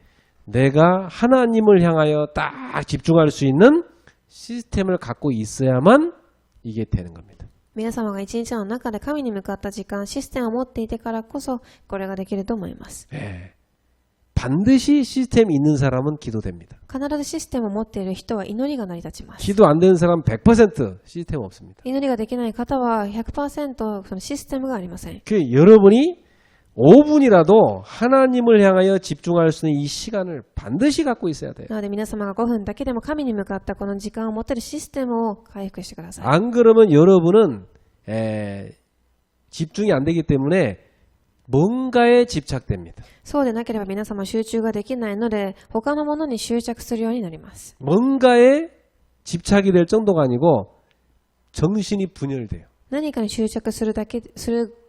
Speaker 1: 내가 하나님을 향하여 딱 집중할 수 있는 시스템을 갖고 있어야만 이게 되는 겁니다.
Speaker 2: 皆様が一日の中で神に向かった時間、システムを持っていてからこそこれができると思います。
Speaker 1: 예. 반드시 시스템이 있는 사람은 기도됩니다.
Speaker 2: 必ずシステムを持っている人は祈りが成り立ちます。
Speaker 1: 기도 안 되는 사람 100% 시스템 없습니다.
Speaker 2: 祈りができない方は 100% そのシステムがありません。
Speaker 1: 그 여러분이 5분이라도 하나님을 향하여 집중할 수 있는 이 시간을 반드시 갖고 있어야 돼요.
Speaker 2: なので皆様が5分だけでも神に向かったこの時間を持てるシステムを回復してください。
Speaker 1: 안 그러면 여러분은 집중이 안 되기 때문에 뭔가에 집착됩니다.
Speaker 2: そうでなければ皆様集中ができないので他のものに執着するようになります。
Speaker 1: 뭔가에 집착이 될 정도가 아니고 정신이 분열돼요.
Speaker 2: 何かに執着する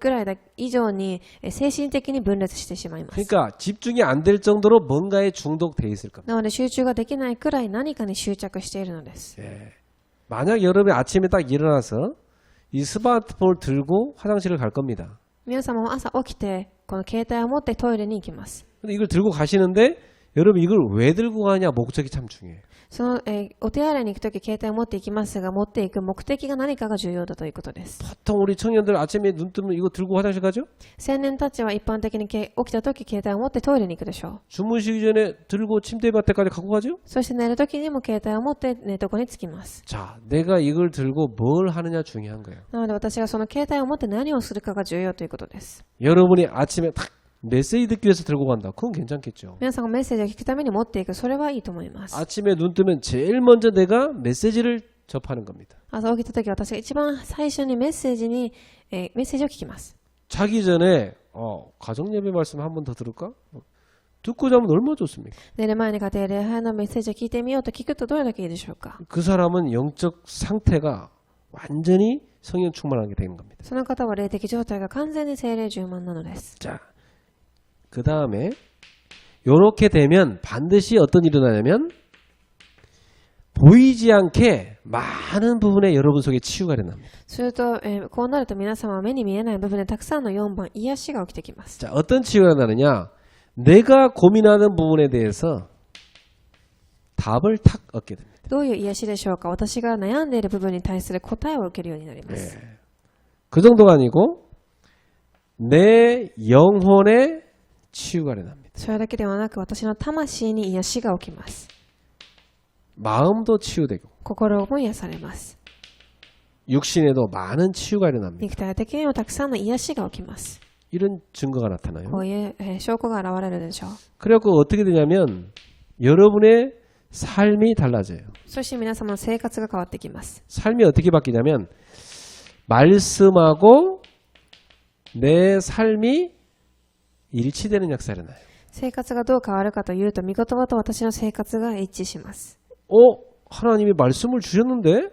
Speaker 2: ぐらい以上に精神的に分裂してしまいます。
Speaker 1: 그러니까 집중이 안 될 정도로 뭔가에 중독돼 있을 겁니다.
Speaker 2: なので集中ができないくらい何かに執着しているのです。
Speaker 1: 만약 여러분이 아침에 딱 일어나서 이 스마트폰을 들고 화장실을 갈 겁니다.
Speaker 2: 皆様も朝起きてこの携帯を持ってトイレに行きます。
Speaker 1: 근데 이걸 들고 가시는데 여러분 이걸 왜 들고 가냐 목적이 참 중요해요.
Speaker 2: そのお手洗いに行くとき携帯を持っていきますが持っていく目的が何かが重要だということです。
Speaker 1: 보통 우리 청년들 아침에 눈 뜨면 이거 들고 화장실 가죠?
Speaker 2: 青年たちは一般的に起きたとき携帯を持ってトイレに行くでしょう。
Speaker 1: 주무시기 전에 들고 침대밭에까지 갖고 가죠?
Speaker 2: そして寝るときにも携帯を持って寝床につきます。
Speaker 1: 자, 내가 이걸 들고 뭘 하느냐 중요한 거예요.
Speaker 2: なので私がその携帯を持って何をするかが重要ということです。
Speaker 1: 여러분이 아침에 딱 메시지 듣기 위해서 들고 간다. 그건 괜찮겠죠.
Speaker 2: 皆さんがメッセージを聞くために持っていく、それはいいと思います。
Speaker 1: 아침에 눈 뜨면 제일 먼저 내가 메시지를 접하는 겁니다.
Speaker 2: 朝起きたとき私が一番最初にメッセージを聞きます。
Speaker 1: 자기 전에 가정 예배 말씀 한 번 더 들을까? 듣고 자면 얼마나 좋습니까?
Speaker 2: 寝る前に家庭礼拝のメッセージを聞いてみようと聞くとどれだけいいでしょうか。
Speaker 1: 그 사람은 영적 상태가 완전히 성령 충만하게 되는 겁니다.
Speaker 2: その方は霊的状態が完全に聖霊充満なのです。
Speaker 1: 자, 그 다음에 요렇게 되면 반드시 어떤 일이 일어나냐면 보이지 않게 많은 부분에 여러분 속에 치유가 일어납니다.
Speaker 2: すると、こうなると皆様は目に見えない部分でたくさんの4番癒しが起きてきます。
Speaker 1: 자, 어떤 치유가 일어나느냐? 내가 고민하는 부분에 대해서 답을 탁 얻게 됩니다.
Speaker 2: どういう癒しでしょうか。私が悩んでいる部分に対する答えを受けるようになります。
Speaker 1: 그 정도가 아니고 내 영혼에 치유가 일어납니다.
Speaker 2: それだけではなく私の魂に癒しが起きます。
Speaker 1: 마음도 치유되고
Speaker 2: 心も癒されます。
Speaker 1: 육신에도 많은 치유가 일어납니다.
Speaker 2: 肉体的にもたくさんの癒しが起きます。
Speaker 1: 이런 증거가 나타나요.
Speaker 2: こういう、証拠が現れるでしょう。
Speaker 1: 그래갖고 어떻게 되냐면 여러분의 삶이 달라져요.
Speaker 2: そして皆様の生活が変わってきます。
Speaker 1: 삶이 어떻게 바뀌냐면 말씀하고 내 삶이 일치되는 역사가 일어나요.
Speaker 2: 生活がどう変わるかというと、御言葉と私の生活が一致します。
Speaker 1: 하나님이 말씀을 주셨는데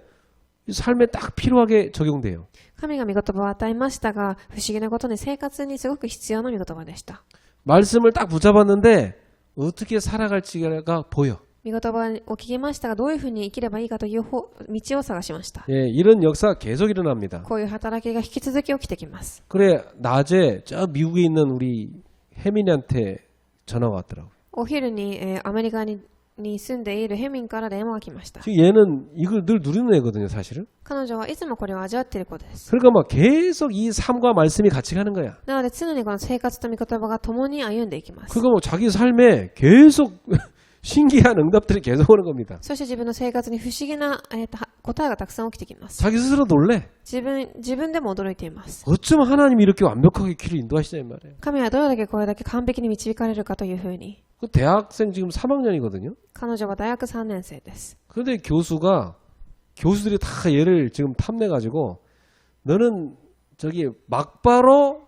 Speaker 1: 삶에 딱 필요하게 적용돼요.
Speaker 2: 神が御言葉を与えましたが、不思議なことに生活にすごく必要な御言葉でした。
Speaker 1: 말씀을 딱 붙잡았는데 어떻게 살아갈지가 보여.
Speaker 2: 御言葉を聞きましたが、どういうふうに生きればいいかという道を探しました。
Speaker 1: 예, 이런 역사가 계속 일어납니다.
Speaker 2: こういう働きが引き続き起きてきます。
Speaker 1: 그래 낮에 저 미국에 있는 우리 혜민이한테 전화가 왔더라고요.
Speaker 2: お昼に、アメリカに住んでいるヘミンから電話が来ました。
Speaker 1: 지금 얘는 이걸 늘 누리는 애거든요, 사실은.
Speaker 2: 彼女はいつもこれを味わっている子です。
Speaker 1: 그러니까 막 계속 이 삶과 말씀이 같이 가는 거야.
Speaker 2: なので常にこの生活と御言葉が共に歩んでいきます。
Speaker 1: 그러니까 뭐 자기 삶에 계속 신기한 응답들이 계속 오는 겁니다.
Speaker 2: そして自分の生活に不思議な、答えがたくさん起きてきます。
Speaker 1: 자기 스스로 놀래.
Speaker 2: 自分でも驚いています。
Speaker 1: 어쩜 하나님이 이렇게 완벽하게 길을 인도하시냐 이 말이에요.
Speaker 2: 神はどれだけこれだけ完璧に導かれるかというふうに。
Speaker 1: 그 대학생 지금 3학년이거든요.
Speaker 2: 彼女は大学3年生です。
Speaker 1: 그런데 교수들이 다 얘를 지금 탐내가지고 너는 저기 막바로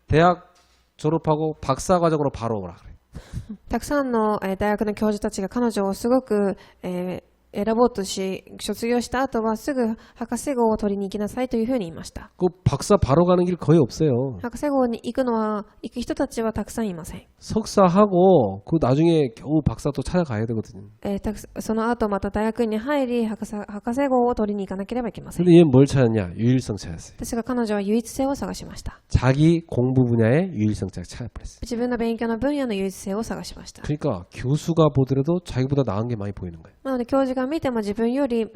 Speaker 1: 대학 졸업하고 박사과정으로 바로 오라 그래.
Speaker 2: たくさんの大学の教授たちが彼女をすごく、選ぼうとし、卒業した後はすぐ博士号を取りに行きなさいというふうに言いました。
Speaker 1: 그 박사 바로 가는 길 거의 없어요.
Speaker 2: 博士号に行く人たちはたくさんいません。
Speaker 1: 석사하고 그 나중에 겨우 박사 또 찾아가야 되거든요.
Speaker 2: その後また大学に入り博士号を取りに行かなければいけません。
Speaker 1: 근데 얘는 뭘 찾았냐? 유일성 찾았어요.
Speaker 2: ですが彼女は唯一性を探しました。
Speaker 1: 자기 공부 분야의 유일성자를 찾아버렸어요.
Speaker 2: 自分の勉強の分野の唯一性を探しました。
Speaker 1: 그러니까 교수가 보더라도 자기보다 나은 게 많이 보이는 거예요.
Speaker 2: なので教授が見ても自分より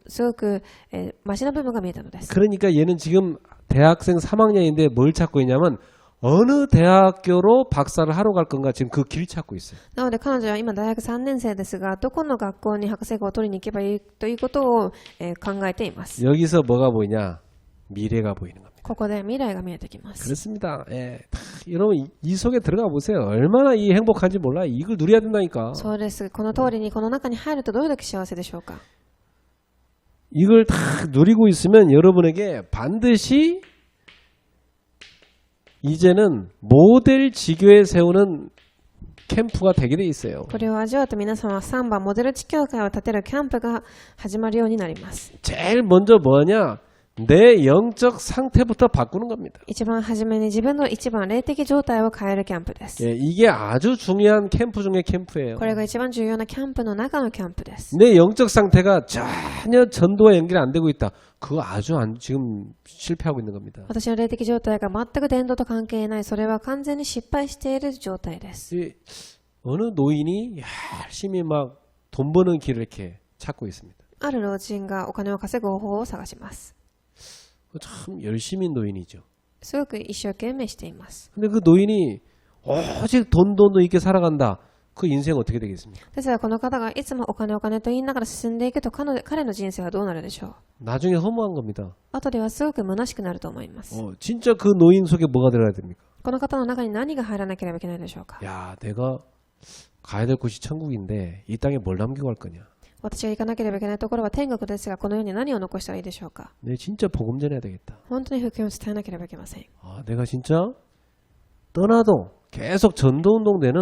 Speaker 2: すごくマシな部分が見えたのです。
Speaker 1: 그러니까 얘는 지금 대학생 3학년인데 뭘 찾고 있냐면 어느 대학교로 박사를 하러 갈 건가 지금 그 길 찾고 있어요.
Speaker 2: なので彼女は今大学3年生ですが、どこの学校に博士号を取りに行けばいいということを、考えています。
Speaker 1: 여기서 뭐가 보이냐? 미래가 보이는 겁니다.
Speaker 2: ここで未来が見えてきます。
Speaker 1: 그렇습니다. 예. 여러분 이 속에 들어가 보세요. 얼마나 이 행복한지 몰라. 이걸 누려야 된다니까.
Speaker 2: そうです。この通りにこの中に入るとどれだけ幸せでしょうか。
Speaker 1: 이걸 다 누리고 있으면 여러분에게 반드시 이제는 모델 지교에 세우는 캠프가 되게 돼 있어요.
Speaker 2: これを味わうと皆様は3番モデル地教会を建てるキャンプが始まるようになります。
Speaker 1: 제일 먼저 뭐냐? 내 영적 상태부터 바꾸는 겁니다.
Speaker 2: 一番初めに自分の一番霊的状態を変えるキャンプです。
Speaker 1: 예, 이게 아주 중요한 캠프 중에 캠프예요.
Speaker 2: これが一番重要なキャンプの中のキャンプです。
Speaker 1: 내 영적 상태가 전혀 전도와 연결이 안 되고 있다. 그거 아주 지금 실패하고 있는 겁니다.
Speaker 2: 私の霊的状態が全く伝道と関係ない。それは完全に失敗している状態です。
Speaker 1: 어느 노인이 열심히 막 돈 버는 길을 이렇게 찾고 있습니다.
Speaker 2: ある老人がお金を稼ぐ方法を探します。
Speaker 1: 참 열심히 노인이죠.
Speaker 2: すごく一生懸命しています。
Speaker 1: 근데 그 노인이 오직 돈 있게 살아간다. 그 인생 어떻게 되겠습니까?
Speaker 2: ですがこの方がいつもお金と言いながら進んでいくと彼の人生はどうなるでしょう。
Speaker 1: 나중에 허무한 겁니다.
Speaker 2: 後ではすごく虚しくなると思います。
Speaker 1: 진짜 그 노인 속에 뭐가 들어야 됩니까?
Speaker 2: この方の中に何が入らなければいけないでしょうか。
Speaker 1: 야, 내가 가야 될 곳이 천국인데 이 땅에 뭘 남기고 갈 거냐?
Speaker 2: 私が行かなければいけないところは天国ですが、この世に何を残したらいいでしょうか。
Speaker 1: 내 진짜 복음 전해야 되겠다.
Speaker 2: 本当に福音を伝えなければいけません。
Speaker 1: 내가 진짜 떠나도 계속 전도운동 되는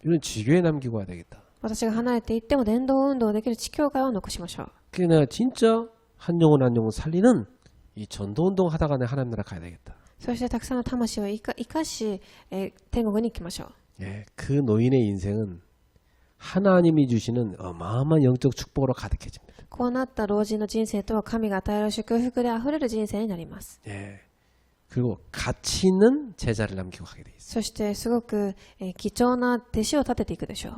Speaker 1: 이런 지교에 남기고 와야 되겠다.
Speaker 2: 私が離れていっても伝道運動できる地教会を残しましょう。
Speaker 1: 그게 내가 진짜 한 영혼 살리는 이 전도운동 하다가 내 하나님 나라 가야 되겠다.
Speaker 2: そしてたくさんの魂を生かし、天国に行きましょう。
Speaker 1: 예, 그 노인의 인생은 하나님이 주시는 어마어마한 영적 축복으로 가득해집니다.
Speaker 2: こうなった老人の人生とは神が与える祝福であふれる人生になります。
Speaker 1: 예, 그리고 가치 있는 제자를 남기고 가게 돼 있어요.
Speaker 2: そしてすごく、貴重な弟子を立てていくでしょう。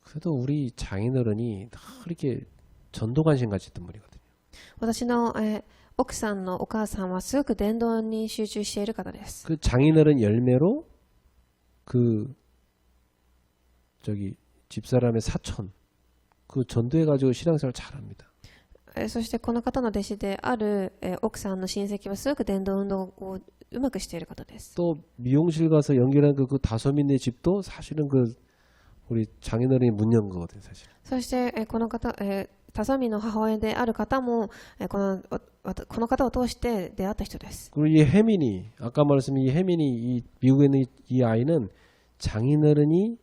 Speaker 1: 그래도 우리 장인어른이 다 이렇게 전도 관심 가졌던 분이거든요.
Speaker 2: 私の、奥さんのお母さんはすごく伝道に集中している方です。
Speaker 1: 그 장인어른 열매로 집사람의 사촌 그 전도해가지고 신앙생활 잘합니다.
Speaker 2: そしてこの方の弟子である、奥さんの親戚はすごく伝道運動をうまくしている方です。
Speaker 1: 또 미용실 가서 연결한 그 다솜이네 집도 사실은 우리 장인어른이 문 연 거거든요, 사실.
Speaker 2: そして、この方、タサミの母親である方も、この方を通して出会った人です。
Speaker 1: 그리고 이 혜민이 아까 말씀인 이 혜민이 이 미국에 있는 이 아이는 장인어른이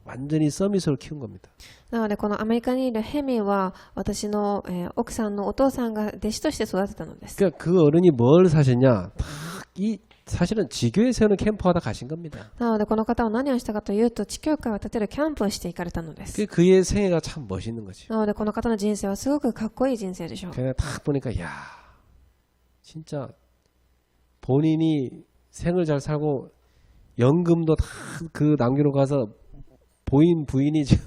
Speaker 1: 완전히 서밋으로 키운 겁니다.
Speaker 2: なのでこのアメリカにいるヘミは私の、奥さんのお父さんが弟子として育てたのです。
Speaker 1: 그러니까 그 어른이 뭘 사셨냐? 사실은 지교에 세우는 캠프하다 가신 겁니다.
Speaker 2: なのでこの方は何をしたかというと地教会を建てるキャンプをして行かれたのです。
Speaker 1: 그의 생애가 참 멋있는 거지.
Speaker 2: なのでこの方の人生はすごくかっこいい人生でしょう。
Speaker 1: 그냥 딱 보니까 야 진짜 본인이 생을 잘 살고 연금도 다 그 남기러 가서 부인이 지금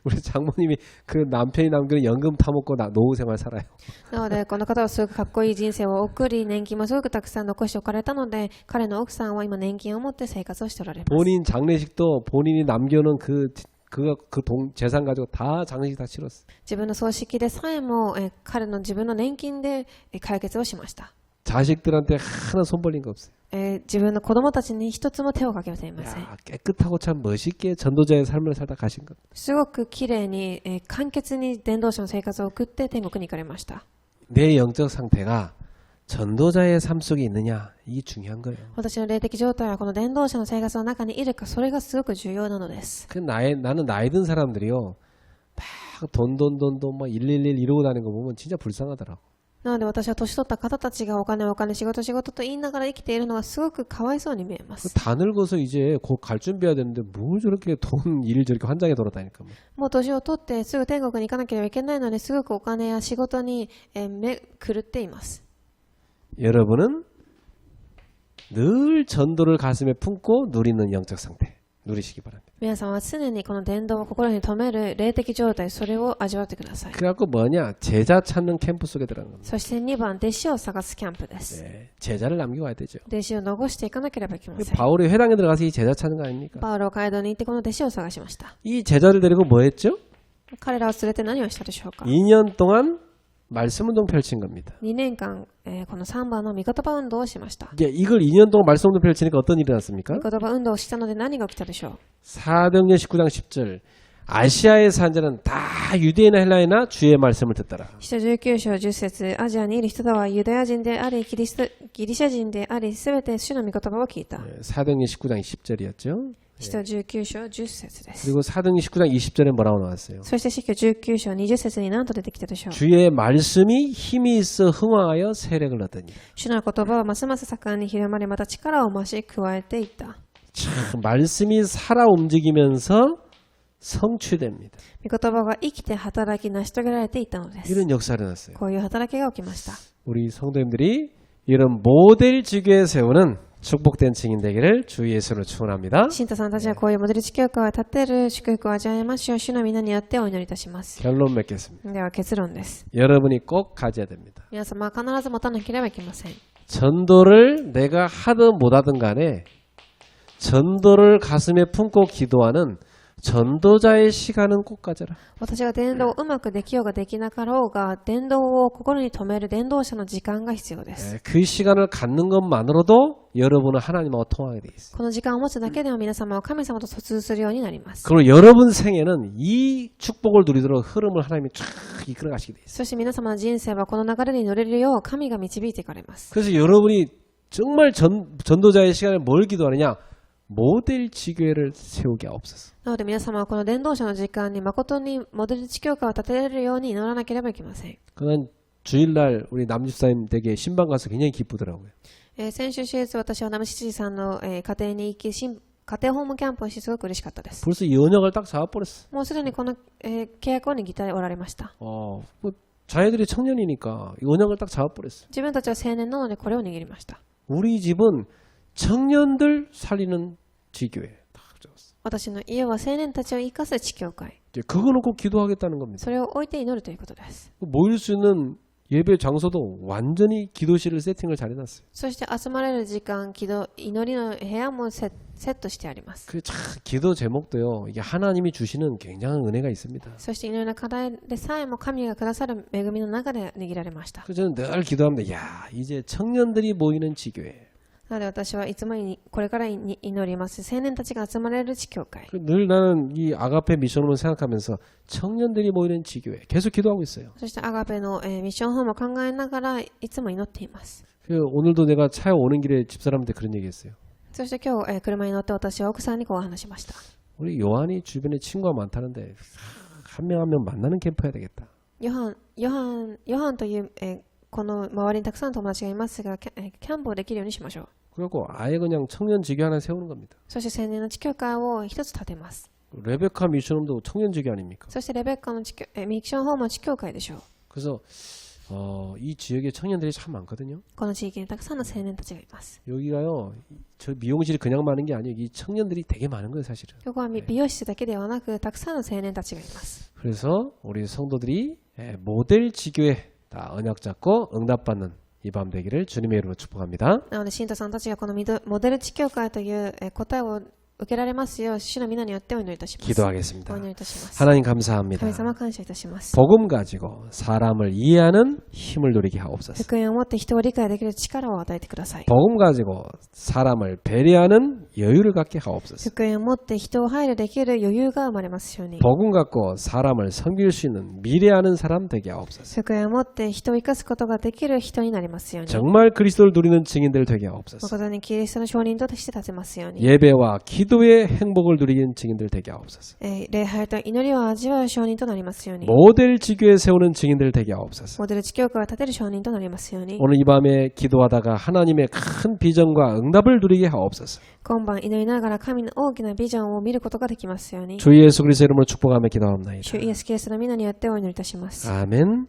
Speaker 1: 우리 장모님이 그 남편이 남기는 연금 타먹고 노후 생활 살아요.
Speaker 2: なのでこの方はすごくかっこいい人生を送り年金もすごくたくさん残しておかれたので彼の奥さんは今年金を持って生活をしておられます。
Speaker 1: 본인 장례식도 본인이 남겨놓은 재산 가지고 다 장례식 다 치렀어.
Speaker 2: 自分の葬式でさえも、彼の自分の年金で、解決をしました。
Speaker 1: 자식들한테 하나 손 벌린 거 없어요.
Speaker 2: 自分の子供たちに一つも手をかけていません。
Speaker 1: 야, 깨끗하고 참 멋있게 전도자의 삶을 살다 가신 것.
Speaker 2: すごく綺麗に、簡潔に伝道者の生活を送って天国に行かれました。
Speaker 1: 내 영적 상태가 전도자의 삶 속에 있느냐 이게 중요한 거예요.
Speaker 2: 私の霊的状態はこの伝道者の生活の中にいるかそれがすごく重要なのです。
Speaker 1: 나는 나이 든 사람들이요 막 돈 막 111 이러고 다니는 거 보면 진짜 불쌍하더라고.
Speaker 2: なので私は年取った方たちがお金仕事と言いながら生きているのはすごくかわいそうに見えます。
Speaker 1: 다 늙어서 이제 곧 갈 준비해야 되는데 뭘 저렇게 돈 일을 저렇게 환장해 돌아다니까.
Speaker 2: もう年を取ってすぐ天国に行かなければいけないのですごくお金や仕事に、目狂っています。
Speaker 1: 여러분은 늘 전도를 가슴에 품고 누리는 영적 상태. 누리시기 바랍니다.
Speaker 2: 皆さんは常にこの伝道を心に留める霊的状態、それを味わってください。
Speaker 1: 그래갖고 뭐냐? 제자 찾는 캠프 속에 들어간 겁니다.
Speaker 2: そして2番、弟子を探すキャンプです。
Speaker 1: 네, 제자를 남기고 와야 되죠.
Speaker 2: 弟子を残していかなければいけません。
Speaker 1: 바울이 회당에 들어가서 이 제자 찾는 거 아닙니까?
Speaker 2: パウロは街道に行ってこの弟子を探しました。
Speaker 1: 이 제자를 데리고 뭐 했죠?
Speaker 2: 彼らを連れて何をしたでしょうか。
Speaker 1: 2년 동안 말씀 운동 펼친 겁니다.
Speaker 2: 2年間、この3番の御言葉運動をしました。
Speaker 1: 이게 이걸 2년 동안 말씀 운동 펼치니까 어떤 일이 났습니까?
Speaker 2: 御言葉運動をしたので何が起きたでしょう。
Speaker 1: 사도행전 19장 10절 아시아의 산자는 다 유대인이나 헬라이나 주의 말씀을 듣더라.
Speaker 2: 使徒19章10節アジアにいる人とはユダヤ人でありギリシャ人でありすべて主の御言葉を聞いた。
Speaker 1: 사도행전 19장 10절이었죠.
Speaker 2: 使徒19章10節です。
Speaker 1: 그리고 사도행전 19장 20절에 뭐라고 나왔어요?
Speaker 2: そして使徒19章20節に何と出てきたでしょう。
Speaker 1: 주의 말씀이 힘이 있어 흥왕하여 세력을 얻으니.
Speaker 2: 主の言葉はますます盛んに広まり、また力を増し加えていった。
Speaker 1: 참 말씀이 살아 움직이면서 성취됩니다.
Speaker 2: 御言葉が生きて働き成し遂げられていったのです。
Speaker 1: 이런 역사를 났어요.
Speaker 2: こういう働きが起きました。
Speaker 1: 우리 성도님들이 이런 모델 지교에 세우는 축복된 증인 되기를 주 예수로 축원합니다.
Speaker 2: 信徒さんたちはこういうモデル地教会を立てる祝福を味わいますよう、主の皆によってお祈りいたします。
Speaker 1: 결론 맺겠습니다.
Speaker 2: では結論です。
Speaker 1: 여러분이 꼭 가져야 됩니다.
Speaker 2: 皆様は必ず持たなければいけません。
Speaker 1: 전도를 내가 하든 못하든 간에 전도를 가슴에 품고 기도하는 전도자의 시간은 꼭 가져라.
Speaker 2: 私が伝道をうまくできようができなかろうが、伝道を心に留める伝道者の時間が必要です。
Speaker 1: 그 시간을 갖는 것만으로도 여러분은 하나님하고 통하게 돼 있어요.
Speaker 2: この時間を持つだけでは皆様は神様と疎通するようになります。
Speaker 1: 그리고 여러분 생에는 이 축복을 누리도록 흐름을 하나님이 쫙 이끌어 가시게 돼 있어요.
Speaker 2: そして皆様の人生はこの流れに乗れるよう神が導いていかれます。
Speaker 1: 그래서 여러분이 정말 전도자의 시간에 뭘 기도하느냐? 모델 지교회를 세우게 없었어.
Speaker 2: なので皆様はこの伝道者の時間に誠にモデル地教会を立てられるように祈らなければいけません。
Speaker 1: 그건 주일날 우리 남집사님 댁에 신방 가서 굉장히 기쁘더라고요.
Speaker 2: 先週週私は南七さんの家庭に行き、家庭訪問キャンプをしてすごく嬉しかったです。
Speaker 1: 벌써 이 언약을 딱 잡아버렸어.
Speaker 2: もうすでにこの契約を握っておられました。
Speaker 1: 뭐 자녀들이 청년이니까 이 언약을 딱 잡아버렸어.
Speaker 2: 自分たちは青年なのでこれを握りました。
Speaker 1: 우리 집은 청년들 살리는 지교회. 딱 잡았어.
Speaker 2: 私の家は青年たちを生かす地教会。
Speaker 1: 그거 놓고 기도하겠다는 겁니다.
Speaker 2: それを置いて祈るということです。
Speaker 1: 모일 수 있는 예배 장소도 완전히 기도실을 세팅을 잘 해놨어요.
Speaker 2: そして集まれる時間、祈りの部屋もセットしてあります。
Speaker 1: 그 참 기도 제목도요. 이게 하나님이 주시는 굉장한 은혜가 있습니다.
Speaker 2: そして祈りの課題でさえも神がくださる恵みの中で握られました。
Speaker 1: 그래서 저는 늘 기도합니다. 야, 이제 청년들이 모이는 지교회.
Speaker 2: なので私はいつもこれから祈ります。青年たちが集まれる地教会。
Speaker 1: 늘 나는 이 아가페 미션을 생각하면서 청년들이 모이는 지교회 계속 기도하고 있어요.
Speaker 2: そしてアガペのミッションホームを考えながらいつも祈っています。
Speaker 1: 오늘도 내가 차에 오는 길에 집사람한테 그런 얘기했어요.
Speaker 2: そして今日車に乗って私は奥さんにこう話しました。
Speaker 1: 우리 요한이 주변에 친구가 많다는데 한 명 한 명 만나는 캠프 해야 되겠다.
Speaker 2: ヨハンというこの周りにたくさんの友達がいますが、キャンプをできるようにしましょう。
Speaker 1: 그래갖고 아예 그냥 청년 지교 하나 세우는 겁니다.
Speaker 2: そして青年の地教会を一つ建てます。
Speaker 1: 레베카 미션홈도 청년 지교 아닙니까?
Speaker 2: そしてレベッカのミッションホームは地教会でしょう。
Speaker 1: 그래서 이 지역에 청년들이 참 많거든요.
Speaker 2: この地域にたくさんの青年たちがいます。
Speaker 1: 여기가요, 저 미용실이 그냥 많은 게 아니에요. 이 청년들이 되게 많은 거예요, 사실은.
Speaker 2: ここは美容室だけではなく、たくさんの青年たちがいます。
Speaker 1: 그래서 우리 성도들이 모델 지교에 다 언약 잡고 응답받는 이 밤 되기를 주님의 이름으로 축복합니다.
Speaker 2: なので信徒さんたちがこのモデル地教会という答えを受けられますよう、主の皆によってお祈りいたします。
Speaker 1: 기도하겠습니다.
Speaker 2: お祈りいたします。
Speaker 1: 하나님 감사합니다.
Speaker 2: 神様感謝いたします。
Speaker 1: 복음 가지고 사람을 이해하는 힘을 누리게 하옵소서.
Speaker 2: 福音を持って人を理解できる力を与えてください。
Speaker 1: 복음 가지고 사람을 배려하는 여유를 갖게 하옵소서.
Speaker 2: 福音を持って人を配慮できる余裕が生まれますように。
Speaker 1: 복음 갖고 사람을 섬길 수 있는 미래하는 사람 되게 하옵소서.
Speaker 2: 福音を持って人を生かすことができる人になりますように。
Speaker 1: 정말 그리스도를 누리는 증인들 되게 하옵소서.
Speaker 2: 誠にキリストの証人として立てますように。
Speaker 1: 예배와 기도의 행복을 누리는 증인들 되게 하옵소서.
Speaker 2: 礼拝と祈りを味わう証人となりますように。
Speaker 1: 모델 지교에 세우는 증인들 되게 하옵소서.
Speaker 2: モデル地教会を立てる証人となりますように。
Speaker 1: 오늘 이 밤에 기도하다가 하나님의 큰 비전과 응답을 누리게 하옵소서.
Speaker 2: 今晩祈りながら神の大きなビジョンを見ることができますように。
Speaker 1: 주 예수 그리스도 이름으로 축복하며 기도합니다.
Speaker 2: 主イエスキリストの皆によってお祈りいたします。
Speaker 1: 아멘.